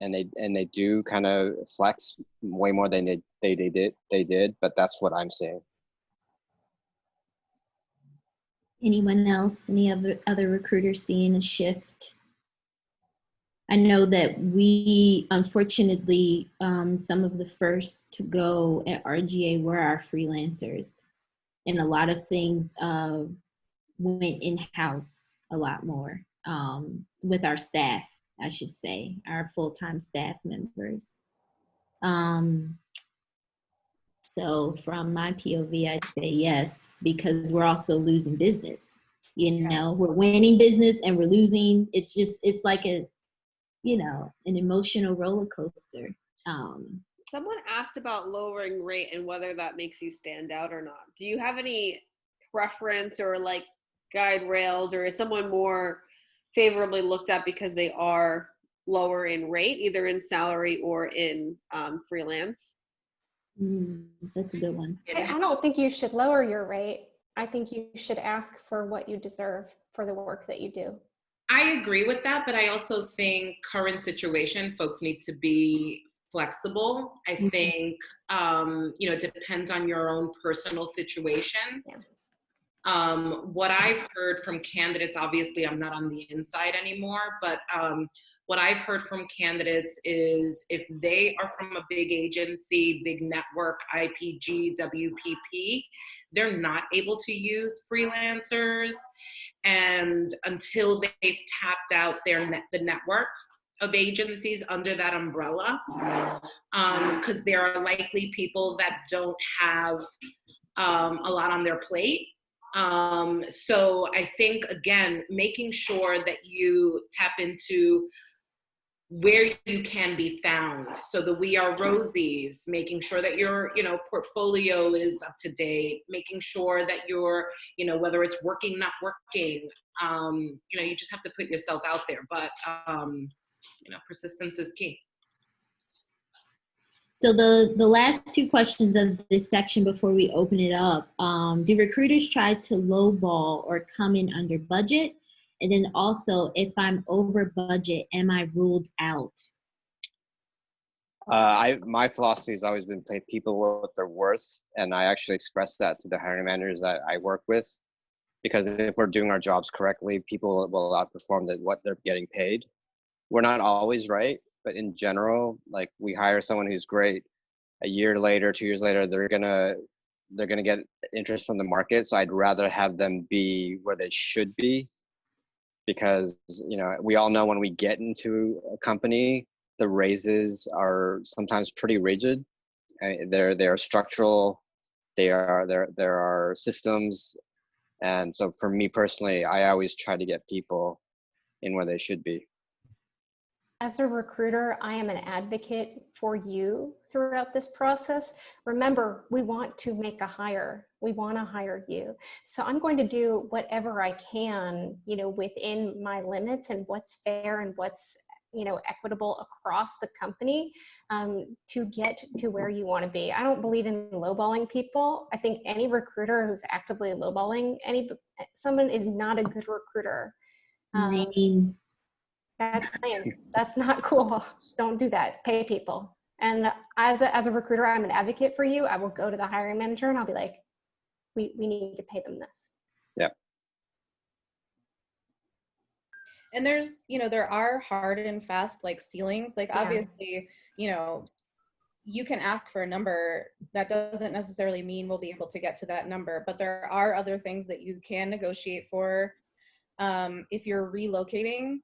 and they do kind of flex way more than they did. But that's what I'm seeing. Anyone else? Any other recruiters seeing a shift? I know that we, unfortunately, some of the first to go at RGA were our freelancers, and a lot of things went in-house a lot more with our staff, I should say, our full-time staff members. So from my POV, I'd say yes, because we're also losing business. You know, we're winning business and we're losing. It's like a, you know, an emotional roller coaster. Someone asked about lowering rate and whether that makes you stand out or not. Do you have any preference or like guide rails, or is someone more favorably looked at because they are lower in rate, either in salary or in freelance? That's a good one. I don't think you should lower your rate. I think you should ask for what you deserve for the work that you do. I agree with that, but I also think current situation, folks need to be flexible. I think, you know, it depends on your own personal situation. Yeah. What I've heard from candidates, obviously I'm not on the inside anymore, but what I've heard from candidates is if they are from a big agency, big network, IPG, WPP, they're not able to use freelancers, and until they've tapped out the network of agencies under that umbrella, because there are likely people that don't have a lot on their plate. So I think, again, making sure that you tap into where you can be found. So the We Are Rosies, making sure that your, you know, portfolio is up to date, making sure that you're, you know, whether it's working, not working, you know, you just have to put yourself out there. But, you know, persistence is key. So the last two questions of this section before we open it up, do recruiters try to lowball or come in under budget? And then also, if I'm over budget, am I ruled out? My philosophy has always been pay people what they're worth, and I actually express that to the hiring managers that I work with, because if we're doing our jobs correctly, people will outperform what they're getting paid. We're not always right, but in general, like we hire someone who's great, a year later, 2 years later, they're gonna get interest from the market. So I'd rather have them be where they should be, because, you know, we all know when we get into a company, the raises are sometimes pretty rigid. They're structural. There are systems, and so for me personally, I always try to get people in where they should be. As a recruiter, I am an advocate for you throughout this process. Remember, we want to make a hire. We want to hire you. So I'm going to do whatever I can, you know, within my limits and what's fair and what's, you know, equitable across the company, to get to where you want to be. I don't believe in lowballing people. I think any recruiter who's actively lowballing someone is not a good recruiter. That's lame. That's not cool. Don't do that. Pay people. And as a recruiter, I'm an advocate for you. I will go to the hiring manager and I'll be like, we need to pay them this. Yeah. And there's, you know, there are hard and fast like ceilings. Like obviously, you know, you can ask for a number. That doesn't necessarily mean we'll be able to get to that number, but there are other things that you can negotiate for. If you're relocating,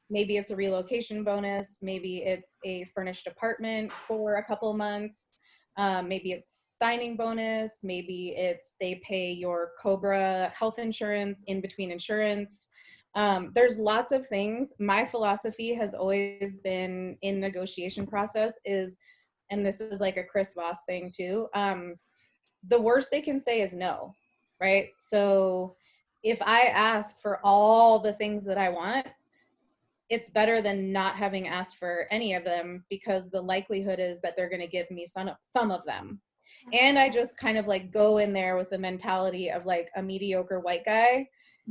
maybe it's a relocation bonus, maybe it's a furnished apartment for a couple months, maybe it's signing bonus, maybe it's they pay your COBRA health insurance in between insurance. There's lots of things. My philosophy has always been in negotiation process is, and this is like a Chris Voss thing too, the worst they can say is no, right? So if I ask for all the things that I want, it's better than not having asked for any of them, because the likelihood is that they're going to give me some of them. And I just kind of like go in there with the mentality of like a mediocre white guy.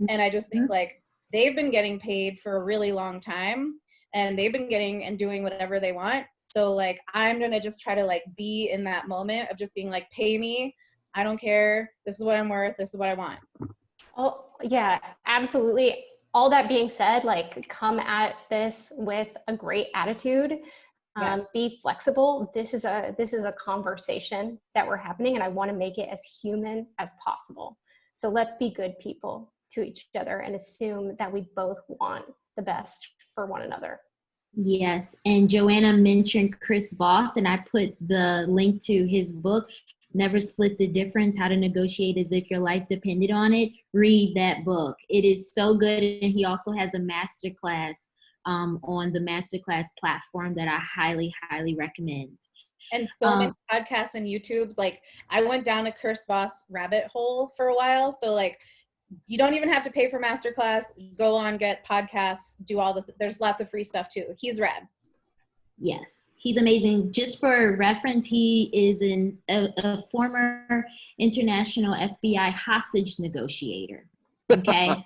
And I just think like, they've been getting paid for a really long time, and they've been getting and doing whatever they want. So like, I'm going to just try to like be in that moment of just being like, pay me. I don't care. This is what I'm worth. This is what I want. Oh yeah, absolutely. All that being said, like, come at this with a great attitude. Yes. Be flexible. This is a conversation that we're happening, and I want to make it as human as possible. So let's be good people to each other and assume that we both want the best for one another. Yes, and Joanna mentioned Chris Voss, and I put the link to his book, Never Split the Difference, How to Negotiate as If Your Life Depended on It. Read that book. It is so good, and he also has a masterclass on the masterclass platform that I highly, highly recommend. And so many podcasts and YouTubes. Like, I went down a Chris Voss rabbit hole for a while. So like, you don't even have to pay for masterclass. Go on, get podcasts, do all there's lots of free stuff too. He's rad. Yes, he's amazing. Just for reference, he is a former international FBI hostage negotiator. Okay.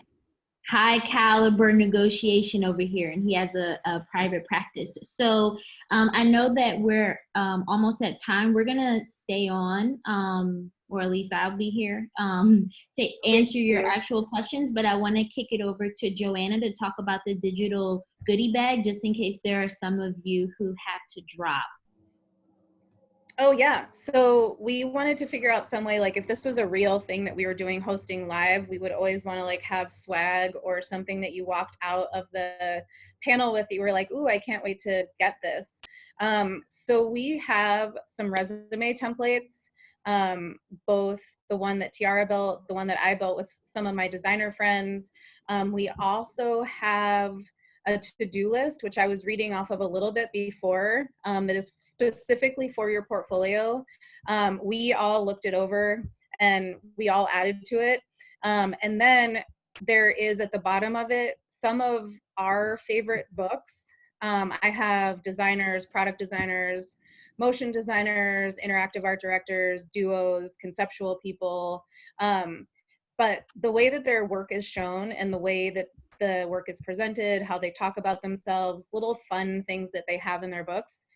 High caliber negotiation over here, and he has a private practice. So I know that we're almost at time. We're gonna stay on, or at least I'll be here to answer your actual questions, but I want to kick it over to Joanna to talk about the digital goodie bag, just in case there are some of you who have to drop. Oh yeah, so we wanted to figure out some way, like if this was a real thing that we were doing, hosting live, we would always want to like have swag or something that you walked out of the panel with. You were like, ooh, I can't wait to get this. So we have some resume templates, both the one that Tiara built, the one that I built with some of my designer friends. We also have a to-do list, which I was reading off of a little bit before, that is specifically for your portfolio. We all looked it over and we all added to it. And then there is at the bottom of it some of our favorite books. I have designers, product designers, motion designers, interactive art directors, duos, conceptual people. But the way that their work is shown and the way that the work is presented, how they talk about themselves, little fun things that they have in their books,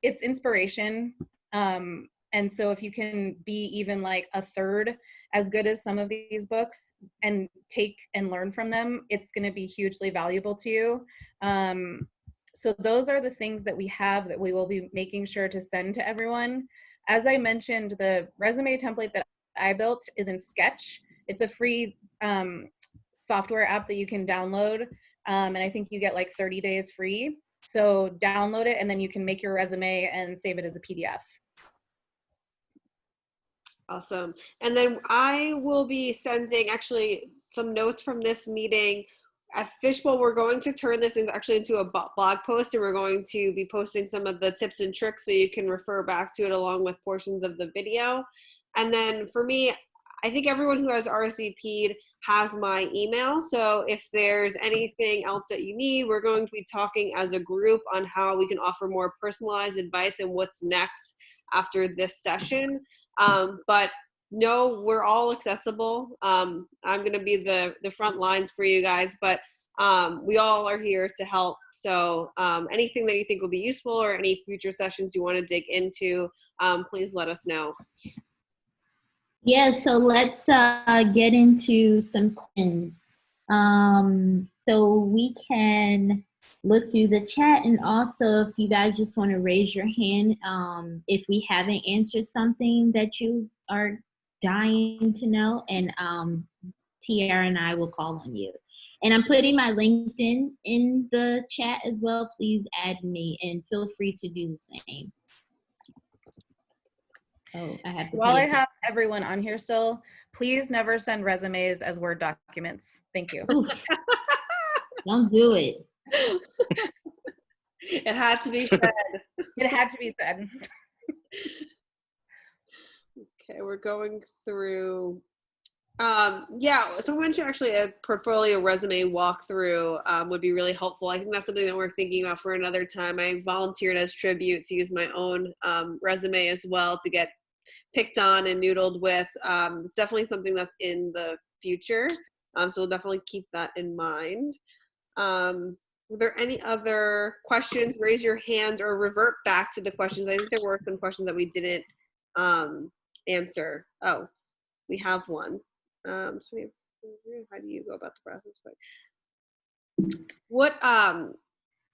it's inspiration. And so if you can be even like a third as good as some of these books and take and learn from them, it's going to be hugely valuable to you. So those are the things that we have that we will be making sure to send to everyone. As I mentioned, the resume template that I built is in Sketch. It's a free software app that you can download. And I think you get like 30 days free. So download it and then you can make your resume and save it as a PDF. Awesome. And then I will be sending actually some notes from this meeting. At Fishbowl, we're going to turn this into a blog post, and we're going to be posting some of the tips and tricks so you can refer back to it along with portions of the video. And then for me, I think everyone who has RSVP'd has my email. So if there's anything else that you need, we're going to be talking as a group on how we can offer more personalized advice and what's next after this session. But no, we're all accessible. I'm going to be the front lines for you guys, but we all are here to help. So anything that you think will be useful or any future sessions you want to dig into, please let us know. Yeah, so let's get into some questions. So we can look through the chat, and also if you guys just want to raise your hand if we haven't answered something that you are dying to know, and Tiara and I will call on you. And I'm putting my LinkedIn in the chat as well. Please add me and feel free to do the same. Oh, I have to While I have everyone on here still, please never send resumes as Word documents. Thank you. Don't do it. It had to be said. It had to be said. Okay, we're going through. Yeah, someone mentioned actually a portfolio resume walkthrough would be really helpful. I think that's something that we're thinking about for another time. I volunteered as tribute to use my own resume as well to get picked on and noodled with. It's definitely something that's in the future. So we'll definitely keep that in mind. Were there any other questions? Raise your hand or revert back to the questions. I think there were some questions that we didn't answer. Oh, we have one. So how do you go about the process? What,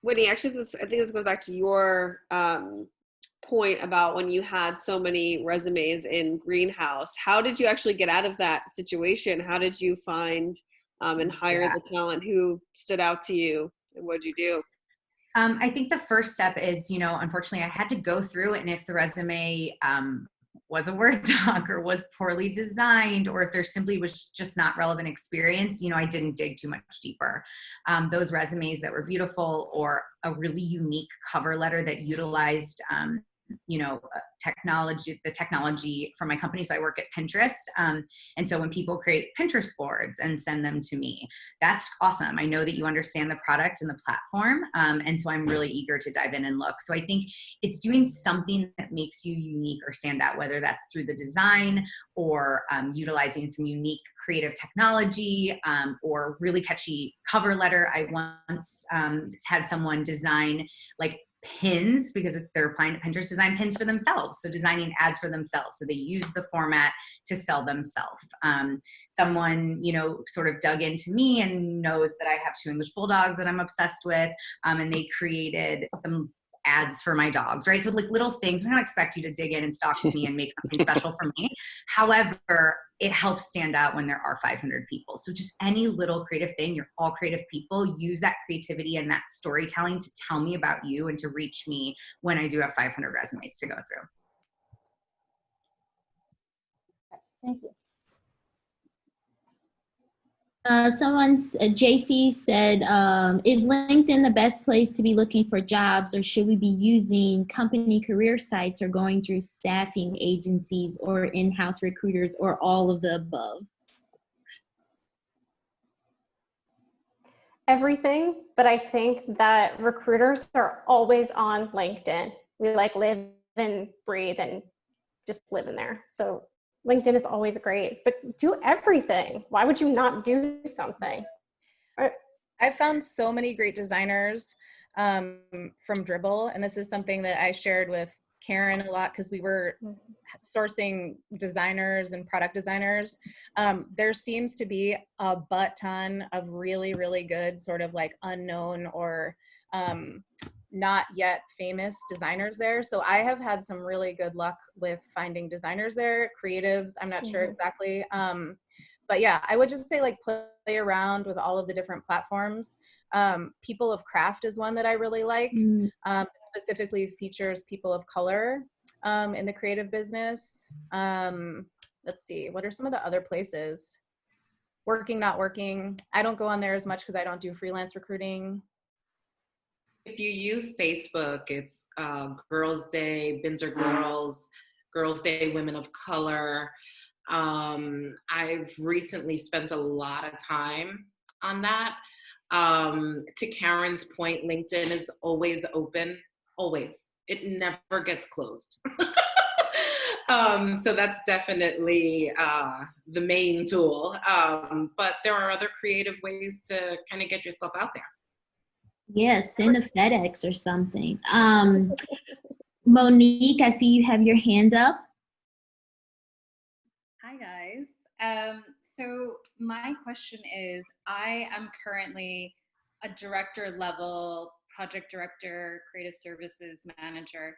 Whitney, actually, I think this goes back to your point about when you had so many resumes in Greenhouse. How did you actually get out of that situation? How did you find and hire the talent? Who stood out to you, and what did you do? I think the first step is, unfortunately, I had to go through, and if the resume was a Word doc or was poorly designed, or if there simply was just not relevant experience, I didn't dig too much deeper. Those resumes that were beautiful, or a really unique cover letter that utilized the technology from my company. So I work at Pinterest. And so when people create Pinterest boards and send them to me, that's awesome. I know that you understand the product and the platform. And so I'm really eager to dive in and look. So I think it's doing something that makes you unique or stand out, whether that's through the design or utilizing some unique creative technology or really catchy cover letter. I once had someone design like pins, because they're applying to Pinterest, design pins for themselves. So designing ads for themselves. So they use the format to sell themselves. Someone, sort of dug into me and knows that I have 2 English bulldogs that I'm obsessed with. And they created some ads for my dogs, right? So like little things. I don't expect you to dig in and stalk me and make something special for me. However, it helps stand out when there are 500 people. So just any little creative thing, you're all creative people, use that creativity and that storytelling to tell me about you and to reach me when I do have 500 resumes to go through. Thank you. JC said, is LinkedIn the best place to be looking for jobs, or should we be using company career sites or going through staffing agencies or in-house recruiters or all of the above? Everything, but I think that recruiters are always on LinkedIn. We live and breathe and just live in there. So LinkedIn is always great, but do everything. Why would you not do something? I found so many great designers from Dribbble, and this is something that I shared with Karen a lot because we were sourcing designers and product designers. There seems to be a butt ton of really, really good sort of like unknown or not yet famous designers there. So I have had some really good luck with finding designers there, creatives, I'm not sure exactly. But yeah, I would just say like play around with all of the different platforms. People of Craft is one that I really like. Specifically features people of color in the creative business. Let's see, what are some of the other places? Working, Not Working. I don't go on there as much because I don't do freelance recruiting. If you use Facebook, it's Girls Day, Binter Girls, Girls Day, Women of Color. I've recently spent a lot of time on that. To Karen's point, LinkedIn is always open, always. It never gets closed. So that's definitely the main tool. But there are other creative ways to kind of get yourself out there. Yeah, send a FedEx or something. Monique, I see you have your hand up. Hi, guys. So my question is, I am currently a director level project director, creative services manager.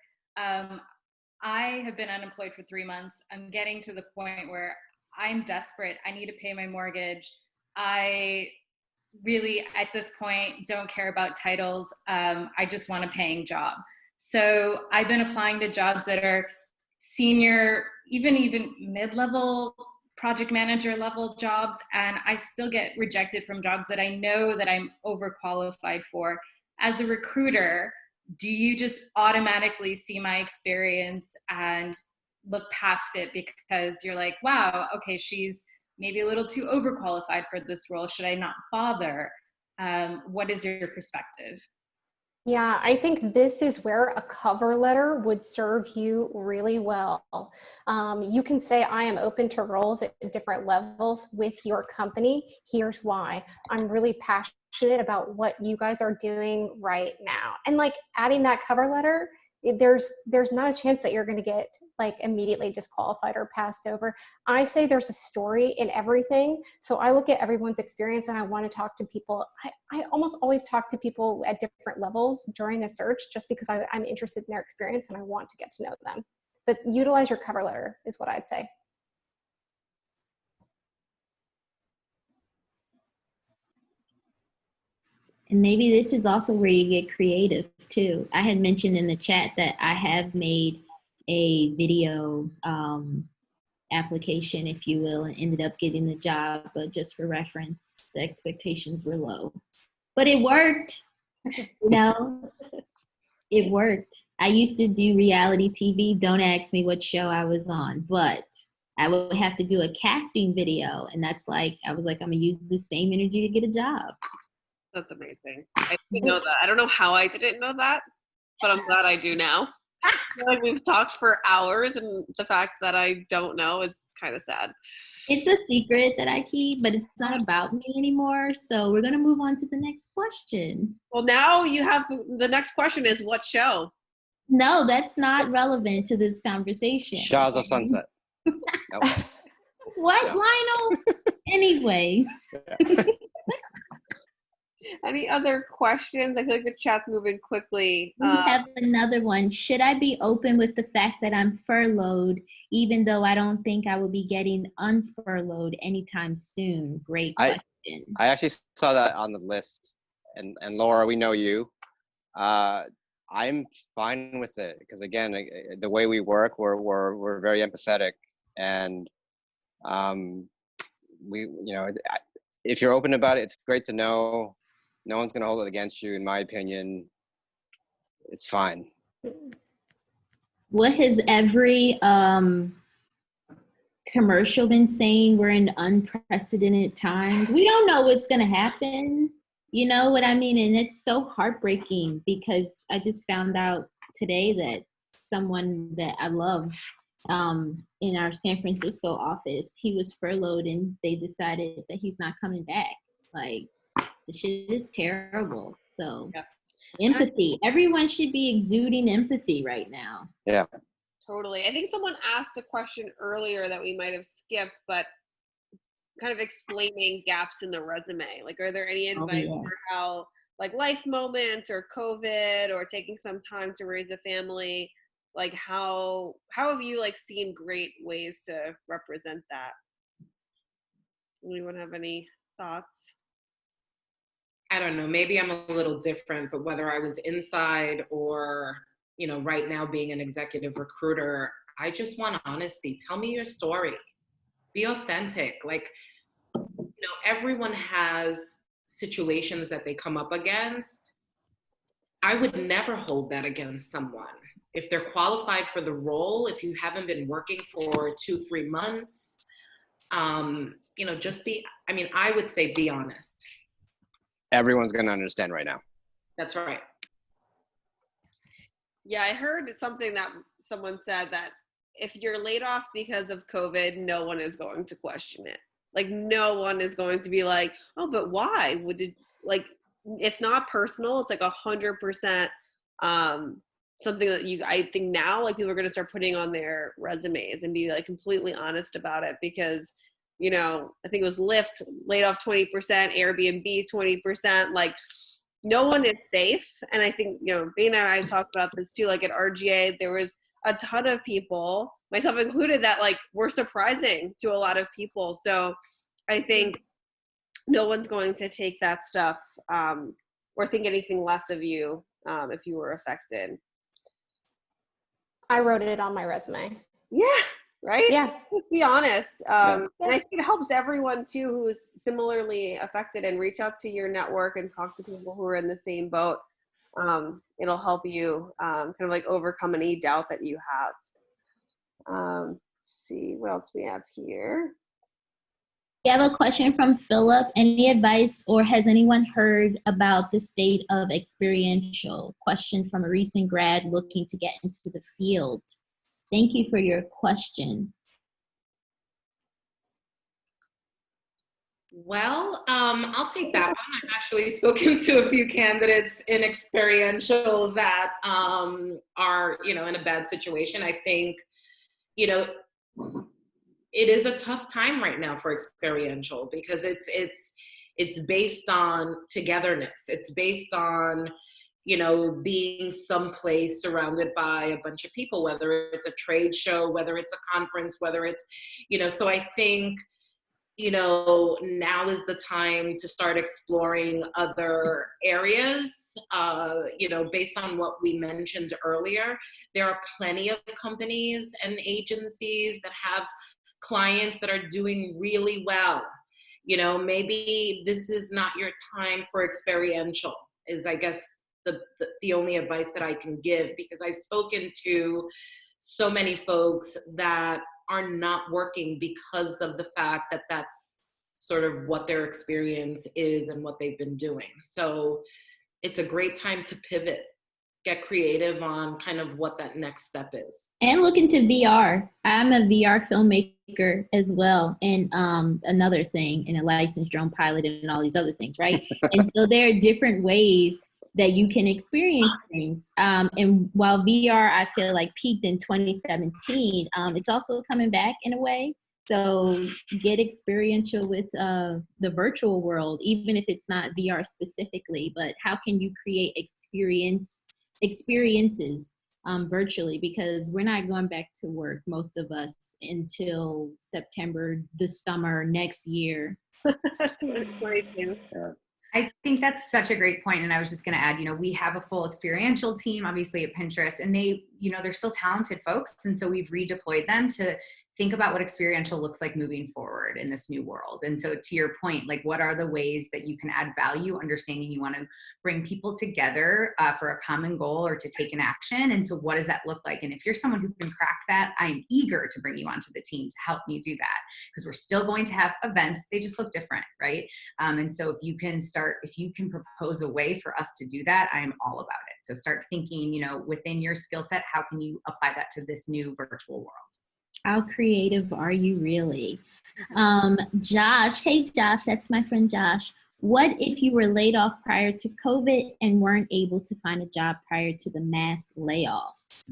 I have been unemployed for 3 months. I'm getting to the point where I'm desperate. I need to pay my mortgage. I really, at this point, don't care about titles. I just want a paying job. So I've been applying to jobs that are senior, even mid-level project manager level jobs, and I still get rejected from jobs that I know that I'm overqualified for. As a recruiter, do you just automatically see my experience and look past it because you're like, wow, okay, she's maybe a little too overqualified for this role. Should I not bother? What is your perspective? Yeah, I think this is where a cover letter would serve you really well. You can say, I am open to roles at different levels with your company. Here's why. I'm really passionate about what you guys are doing right now. And like adding that cover letter, there's not a chance that you're going to get like immediately disqualified or passed over. I say there's a story in everything. So I look at everyone's experience and I want to talk to people. I almost always talk to people at different levels during a search just because I'm interested in their experience and I want to get to know them. But utilize your cover letter is what I'd say. And maybe this is also where you get creative too. I had mentioned in the chat that I have made a video application, if you will, and ended up getting the job, but just for reference, the expectations were low. But it worked, you know, it worked. I used to do reality TV. Don't ask me what show I was on, but I would have to do a casting video. And that's like, I was like, I'm gonna use the same energy to get a job. That's amazing. I didn't know that. I don't know how I didn't know that, but I'm glad I do now. I feel like we've talked for hours, and the fact that I don't know is kind of sad. It's a secret that I keep, but it's not about me anymore. So we're going to move on to the next question. Well, now you have the next question is what show? No, that's not relevant to this conversation. Shaws of Sunset. Nope. What, Yeah. Lionel? Anyway. Yeah. Any other questions? I feel like the chat's moving quickly. We have another one. Should I be open with the fact that I'm furloughed, even though I don't think I will be getting unfurloughed anytime soon? Great question. I actually saw that on the list. And Laura, we know you. I'm fine with it because, again, the way we work, we're very empathetic. And if you're open about it, it's great to know. No one's going to hold it against you, in my opinion. It's fine. What has every commercial been saying? We're in unprecedented times. We don't know what's going to happen. You know what I mean? And it's so heartbreaking because I just found out today that someone that I love in our San Francisco office, he was furloughed and they decided that he's not coming back. Like, the shit is terrible. So yeah. Empathy. Everyone should be exuding empathy right now. Yeah. Totally. I think someone asked a question earlier that we might have skipped, but kind of explaining gaps in the resume. Like, are there any advice for how, like, life moments or COVID or taking some time to raise a family, like how have you like seen great ways to represent that? Anyone have any thoughts? I don't know, maybe I'm a little different, but whether I was inside or, you know, right now being an executive recruiter, I just want honesty. Tell me your story. Be authentic. Like, you know, everyone has situations that they come up against. I would never hold that against someone. If they're qualified for the role, if you haven't been working for 2-3 months, you know, just I would say be honest. Everyone's going to understand right now. That's right. Yeah, I heard something that someone said that if you're laid off because of COVID, no one is going to question it. Like, no one is going to be like, oh, but why? It's not personal. It's like 100% something that I think now, like, people are going to start putting on their resumes and be like completely honest about it because, you know, I think it was Lyft laid off 20%, Airbnb 20%. Like, no one is safe. And I think, you know, Bina and I talked about this too, like at RGA, there was a ton of people, myself included, that like were surprising to a lot of people. So I think no one's going to take that stuff or think anything less of you if you were affected. I wrote it on my resume. Yeah, right? Yeah. Just be honest. Yeah. And I think it helps everyone too who's similarly affected, and reach out to your network and talk to people who are in the same boat. It'll help you kind of like overcome any doubt that you have. Let's see what else we have here. We have a question from Philip. Any advice, or has anyone heard about the state of experiential? Question from a recent grad looking to get into the field. Thank you for your question. Well, I'll take that one. I've actually spoken to a few candidates in experiential that are, you know, in a bad situation. I think, you know, it is a tough time right now for experiential because it's based on togetherness. It's based on, you know, being someplace surrounded by a bunch of people, whether it's a trade show, whether it's a conference, whether it's, you know, so I think, you know, now is the time to start exploring other areas. You know, based on what we mentioned earlier, there are plenty of companies and agencies that have clients that are doing really well. You know, maybe this is not your time for experiential, is I guess the only advice that I can give, because I've spoken to so many folks that are not working because of the fact that that's sort of what their experience is and what they've been doing. So it's a great time to pivot, get creative on kind of what that next step is. And look into VR. I'm a VR filmmaker as well, and another thing, and a licensed drone pilot, and all these other things, right? And so there are different ways that you can experience things. And while VR, I feel like peaked in 2017, it's also coming back in a way. So get experiential with the virtual world, even if it's not VR specifically, but how can you create experiences virtually, because we're not going back to work, most of us, until September, the summer next year. I think that's such a great point. And I was just going to add, you know, we have a full experiential team, obviously, at Pinterest, and they, you know, they're still talented folks. And so we've redeployed them to think about what experiential looks like moving forward in this new world. And so to your point, like, what are the ways that you can add value, understanding you want to bring people together for a common goal or to take an action? And so what does that look like? And if you're someone who can crack that, I'm eager to bring you onto the team to help me do that, because we're still going to have events. They just look different, right? And so if you can propose a way for us to do that, I am all about it. So start thinking, you know, within your skill set, how can you apply that to this new virtual world? How creative are you really? Josh, hey Josh, that's my friend Josh. What if you were laid off prior to COVID and weren't able to find a job prior to the mass layoffs?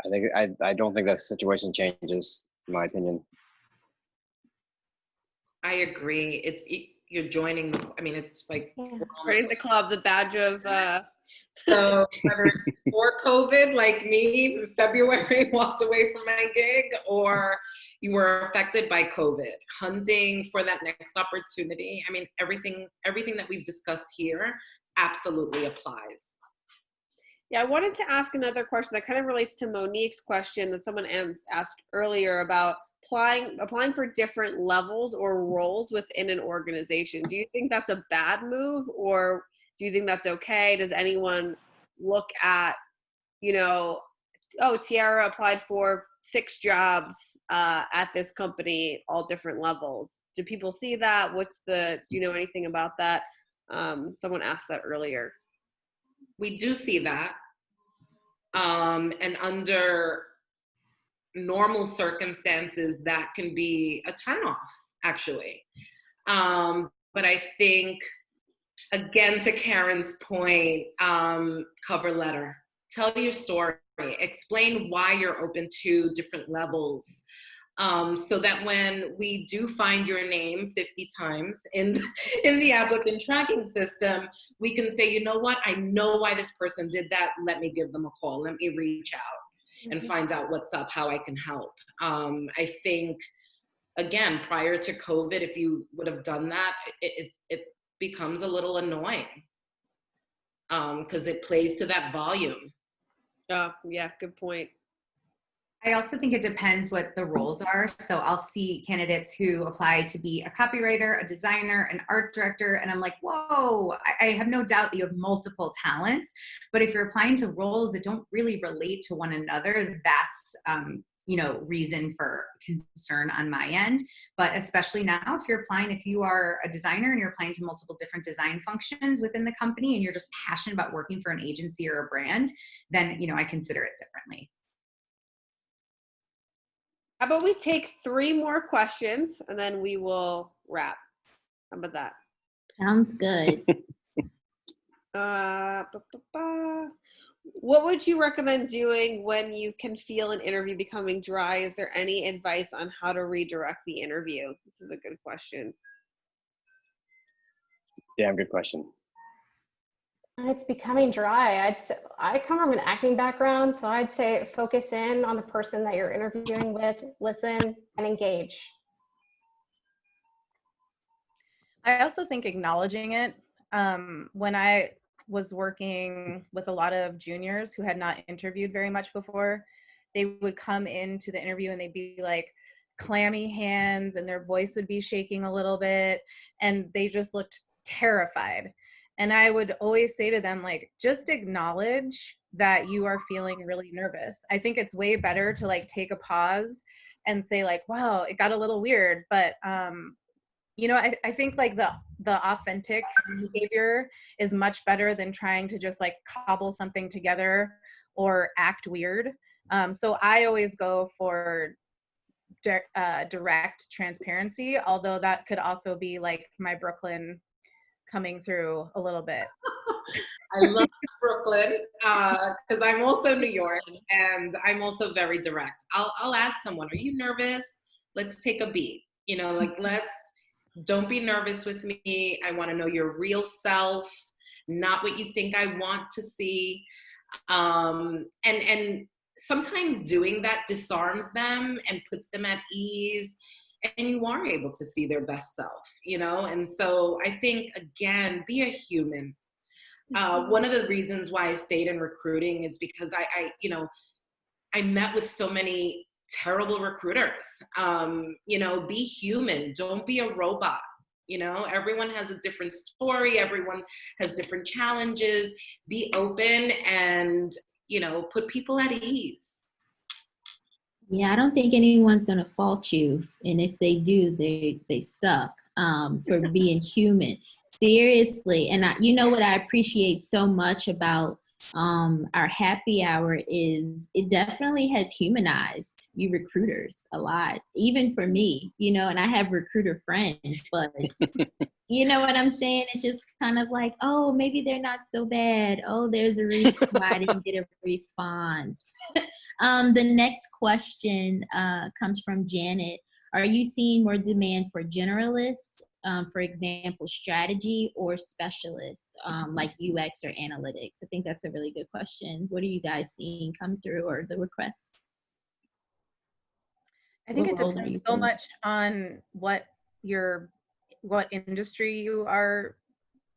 I don't think that situation changes, in my opinion. I agree. You're joining. I mean, it's like Joining the club, the badge of. So whether it's before COVID, like me, in February, walked away from my gig, or you were affected by COVID, hunting for that next opportunity. I mean, everything that we've discussed here absolutely applies. Yeah, I wanted to ask another question that kind of relates to Monique's question that someone asked earlier about applying for different levels or roles within an organization. Do you think that's a bad move, or do you think that's okay? Does anyone look at, you know, oh, Tiara applied for 6 jobs at this company, all different levels? Do people see that? Do you know anything about that? Someone asked that earlier. We do see that. And under normal circumstances, that can be a turnoff, actually. But I think, again, to Karen's point, cover letter. Tell your story. Explain why you're open to different levels. so that when we do find your name 50 times in the applicant tracking system, we can say, you know what, I know why this person did that. Let me give them a call. Let me reach out and find out what's up, how I can help. I think, again, prior to COVID, if you would have done that, it becomes a little annoying because it plays to that volume. Oh, yeah, good point. I also think it depends what the roles are. So I'll see candidates who apply to be a copywriter, a designer, an art director, and I'm like, whoa, I have no doubt that you have multiple talents. But if you're applying to roles that don't really relate to one another, that's reason for concern on my end. But especially now, if you're applying, if you are a designer and you're applying to multiple different design functions within the company and you're just passionate about working for an agency or a brand, then, I consider it differently. How about we take 3 more questions and then we will wrap? How about that? Sounds good. What would you recommend doing when you can feel an interview becoming dry? Is there any advice on how to redirect the interview? This is a good question. Damn good question. It's becoming dry. I come from an acting background, so I'd say focus in on the person that you're interviewing with, listen, and engage. I also think acknowledging it. When I was working with a lot of juniors who had not interviewed very much before, they would come into the interview and they'd be like clammy hands and their voice would be shaking a little bit and they just looked terrified. And I would always say to them, like, just acknowledge that you are feeling really nervous. I think it's way better to like take a pause and say like, wow, it got a little weird. But, I think like the authentic behavior is much better than trying to just like cobble something together or act weird. So I always go for direct transparency, although that could also be like my Brooklyn coming through a little bit. I love Brooklyn because I'm also New York and I'm also very direct. I'll ask someone, are you nervous? Let's take a beat. Don't be nervous with me. I want to know your real self, not what you think I want to see. And sometimes doing that disarms them and puts them at ease. And you are able to see their best self, And so I think, again, be a human. One of the reasons why I stayed in recruiting is because I met with so many terrible recruiters. Be human. Don't be a robot. Everyone has a different story. Everyone has different challenges. Be open and, put people at ease. Yeah, I don't think anyone's going to fault you. And if they do, they suck for being human. Seriously. And what I appreciate so much about our happy hour is it definitely has humanized you recruiters a lot, even for me, and I have recruiter friends, but you know what I'm saying? It's just kind of like, oh, maybe they're not so bad. Oh, there's a reason why I didn't get a response. The next question comes from Janet. Are you seeing more demand for generalists, for example, strategy or specialists like UX or analytics? I think that's a really good question. What are you guys seeing come through or the requests? I think it depends so much on what industry you are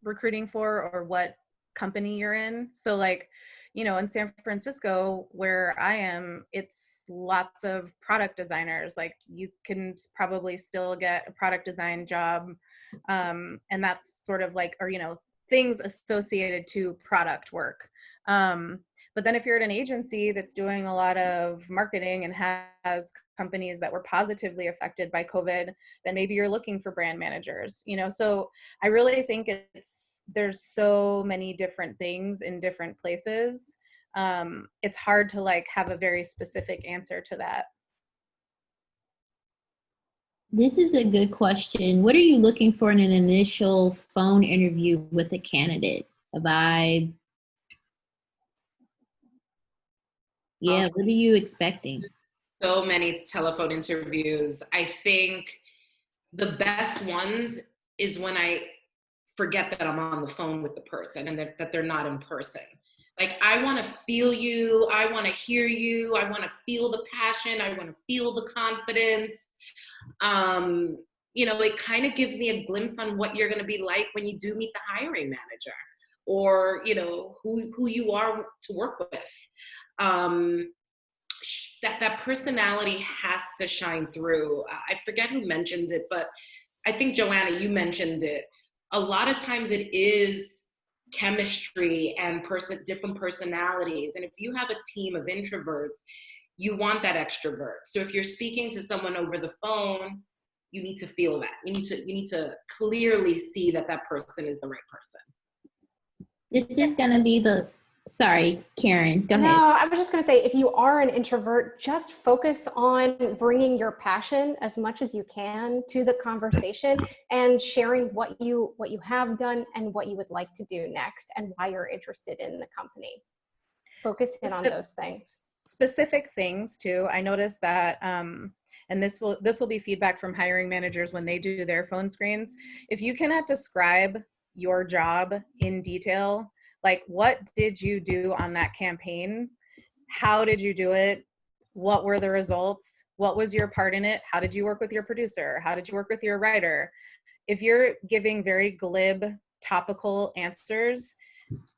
recruiting for or what company you're in. So like, in San Francisco, where I am, it's lots of product designers. Like you can probably still get a product design job. And that's sort of like, or, things associated to product work. But then if you're at an agency that's doing a lot of marketing and has companies that were positively affected by COVID, then maybe you're looking for brand managers, So I really think there's so many different things in different places. It's hard to like have a very specific answer to that. This is a good question. What are you looking for in an initial phone interview with a candidate? A vibe? Yeah, what are you expecting? so many telephone interviews. I think the best ones is when I forget that I'm on the phone with the person and that they're not in person. Like, I want to feel you. I want to hear you. I want to feel the passion. I want to feel the confidence. It kind of gives me a glimpse on what you're going to be like when you do meet the hiring manager, or, who you are to work with. That personality has to shine through. I forget who mentioned it, but I think, Joanna, you mentioned it. A lot of times it is chemistry and different personalities. And if you have a team of introverts, you want that extrovert. So if you're speaking to someone over the phone, you need to feel that. You need to clearly see that person is the right person. This is going to be sorry, Karen, go ahead. No, I was just going to say, if you are an introvert, just focus on bringing your passion as much as you can to the conversation and sharing what you have done and what you would like to do next and why you're interested in the company. Focus in on those things. Specific things too. I noticed that, and this will be feedback from hiring managers when they do their phone screens. If you cannot describe your job in detail, like, what did you do on that campaign? How did you do it? What were the results? What was your part in it? How did you work with your producer? How did you work with your writer? If you're giving very glib, topical answers,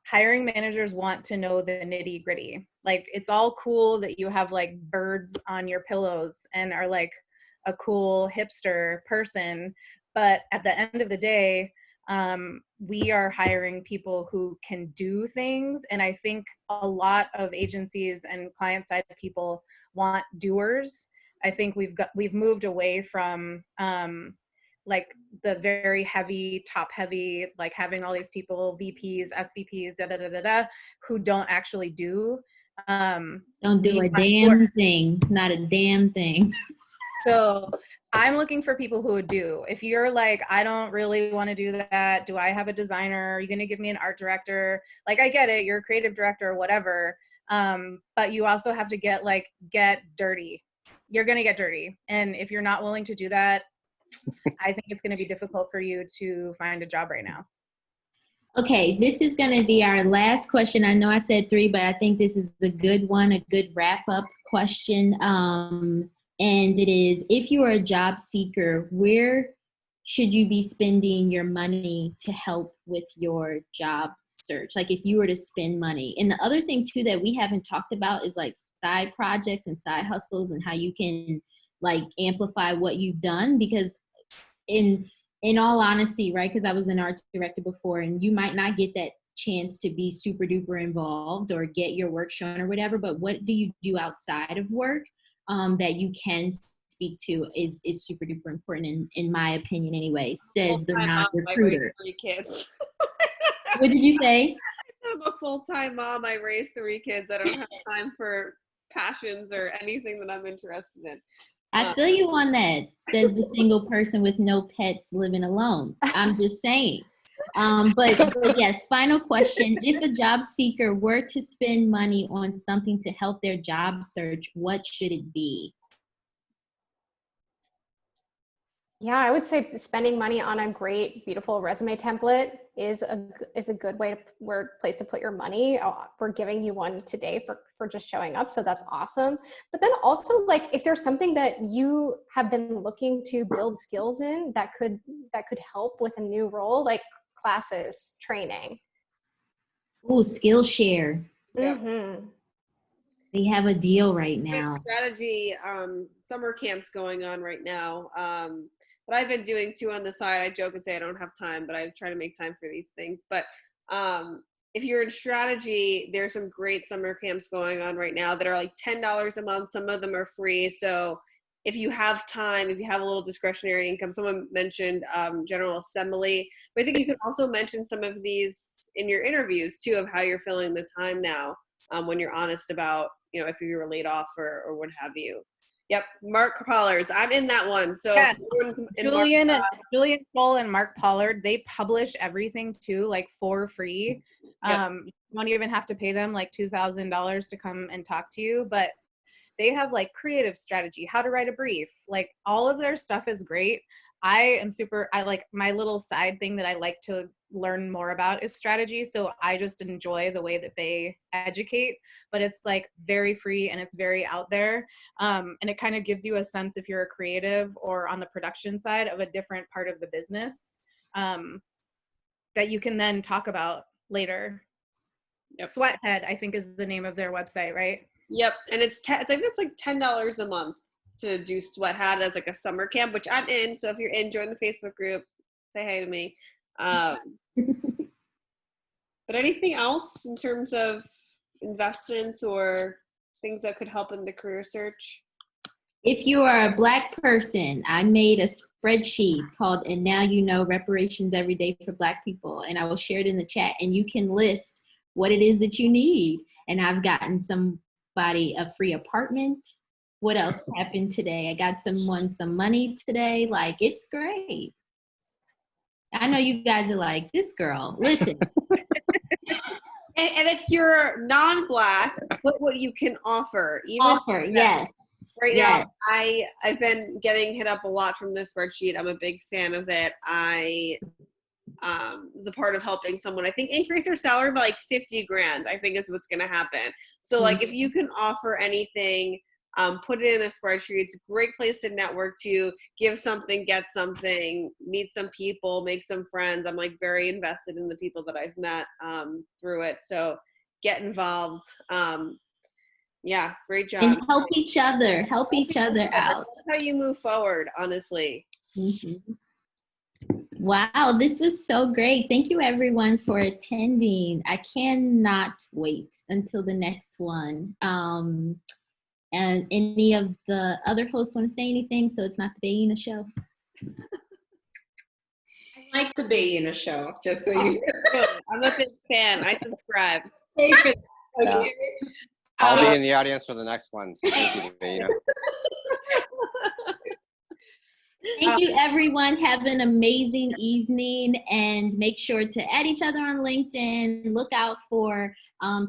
hiring managers want to know the nitty gritty. Like, it's all cool that you have like birds on your pillows and are like a cool hipster person, but at the end of the day, we are hiring people who can do things. And I think a lot of agencies and client side people want doers. I think we've moved away from like the very heavy, top heavy, like having all these people, VPs, SVPs, who don't actually do. Don't do a damn thing, not a damn thing. So I'm looking for people who would do. If you're like, I don't really want to do that. Do I have a designer? Are you going to give me an art director? Like, I get it. You're a creative director or whatever. But you also have to get dirty. You're going to get dirty. And if you're not willing to do that, I think it's going to be difficult for you to find a job right now. Okay, this is going to be our last question. I know I said 3, but I think this is a good one, a good wrap-up question. And it is, if you are a job seeker, where should you be spending your money to help with your job search? Like, if you were to spend money. And the other thing too that we haven't talked about is like side projects and side hustles and how you can like amplify what you've done, because in all honesty, right, because I was an art director before, and you might not get that chance to be super duper involved or get your work shown or whatever, but what do you do outside of work that you can speak to is super duper important in my opinion anyway, says the non-recruiter. 3 kids. What did you say? I'm a full-time mom. I raise 3 kids. I don't have time for passions or anything that I'm interested in. I feel you on that, says the single person with no pets living alone. I'm just saying. But yes, final question. If a job seeker were to spend money on something to help their job search, what should it be? Yeah, I would say spending money on a great, beautiful resume template is a good place to put your money. We're giving you one today for just showing up, so that's awesome. But then also, like, if there's something that you have been looking to build skills in that could help with a new role, like classes, training. Oh, Skillshare. Mm-hmm. They have a deal right now. Strategy, summer camps going on right now. But I've been doing too on the side. I joke and say I don't have time, but I try to make time for these things. But if you're in strategy, there's some great summer camps going on right now that are like $10 a month. Some of them are free. So if you have time, if you have a little discretionary income, someone mentioned General Assembly, but I think you can also mention some of these in your interviews too, of how you're filling the time now when you're honest about, if you were laid off or what have you. Yep, Mark Pollard's. I'm in that one. So yeah. Julian Cole and Mark Pollard, they publish everything too, like for free. Yep. You don't even have to pay them like $2,000 to come and talk to you, but they have like creative strategy, how to write a brief, like all of their stuff is great. I like my little side thing that I like to learn more about is strategy. So I just enjoy the way that they educate, but it's like very free and it's very out there. And it kind of gives you a sense, if you're a creative or on the production side, of a different part of the business that you can then talk about later. Yep. Sweathead, I think, is the name of their website, right? Yep. And it's like $10 a month to do Sweathead as like a summer camp, which I'm in. So if you're in, join the Facebook group, say hey to me. But anything else in terms of investments or things that could help in the career search? If you are a Black person, I made a spreadsheet called And Now You Know Reparations Every Day for Black People, and I will share it in the chat, and you can list what it is that you need. And I've gotten somebody a free apartment. What else happened today? I got someone some money today. Like, it's great. I know you guys are like, this girl, listen. And if you're non-Black, what you can offer. Yes. Right now, I've been getting hit up a lot from this spreadsheet. I'm a big fan of it. I was a part of helping someone, I think, increase their salary by like 50 grand, I think is what's going to happen. So like if you can offer anything, put it in a spreadsheet. It's a great place to network, to give something, get something, meet some people, make some friends. I'm like very invested in the people that I've met through it. So get involved. Yeah, great job. And help each other out. That's how you move forward, honestly. Mm-hmm. Wow, this was so great. Thank you everyone for attending. I cannot wait until the next one. And any of the other hosts want to say anything so it's not the Bayina show? I like the Bayina show, just so you know. I'm a big fan. I subscribe. Okay. I'll be in the audience for the next one. So thank you, Bayina. Thank you, everyone. Have an amazing evening, and make sure to add each other on LinkedIn. Look out for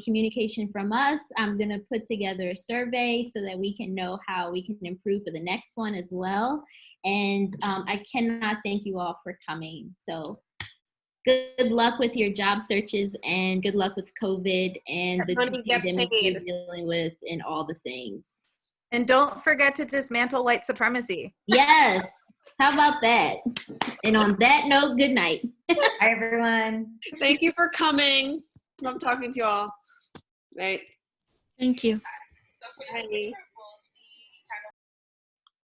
communication from us. I'm going to put together a survey so that we can know how we can improve for the next one as well. And I cannot thank you all for coming. So good luck with your job searches, and good luck with COVID and the pandemic you're dealing with and all the things. And don't forget to dismantle white supremacy. Yes. How about that? And on that note, good night. Bye, everyone. Thank you for coming. Love talking to you all. Right. Thank you. Bye.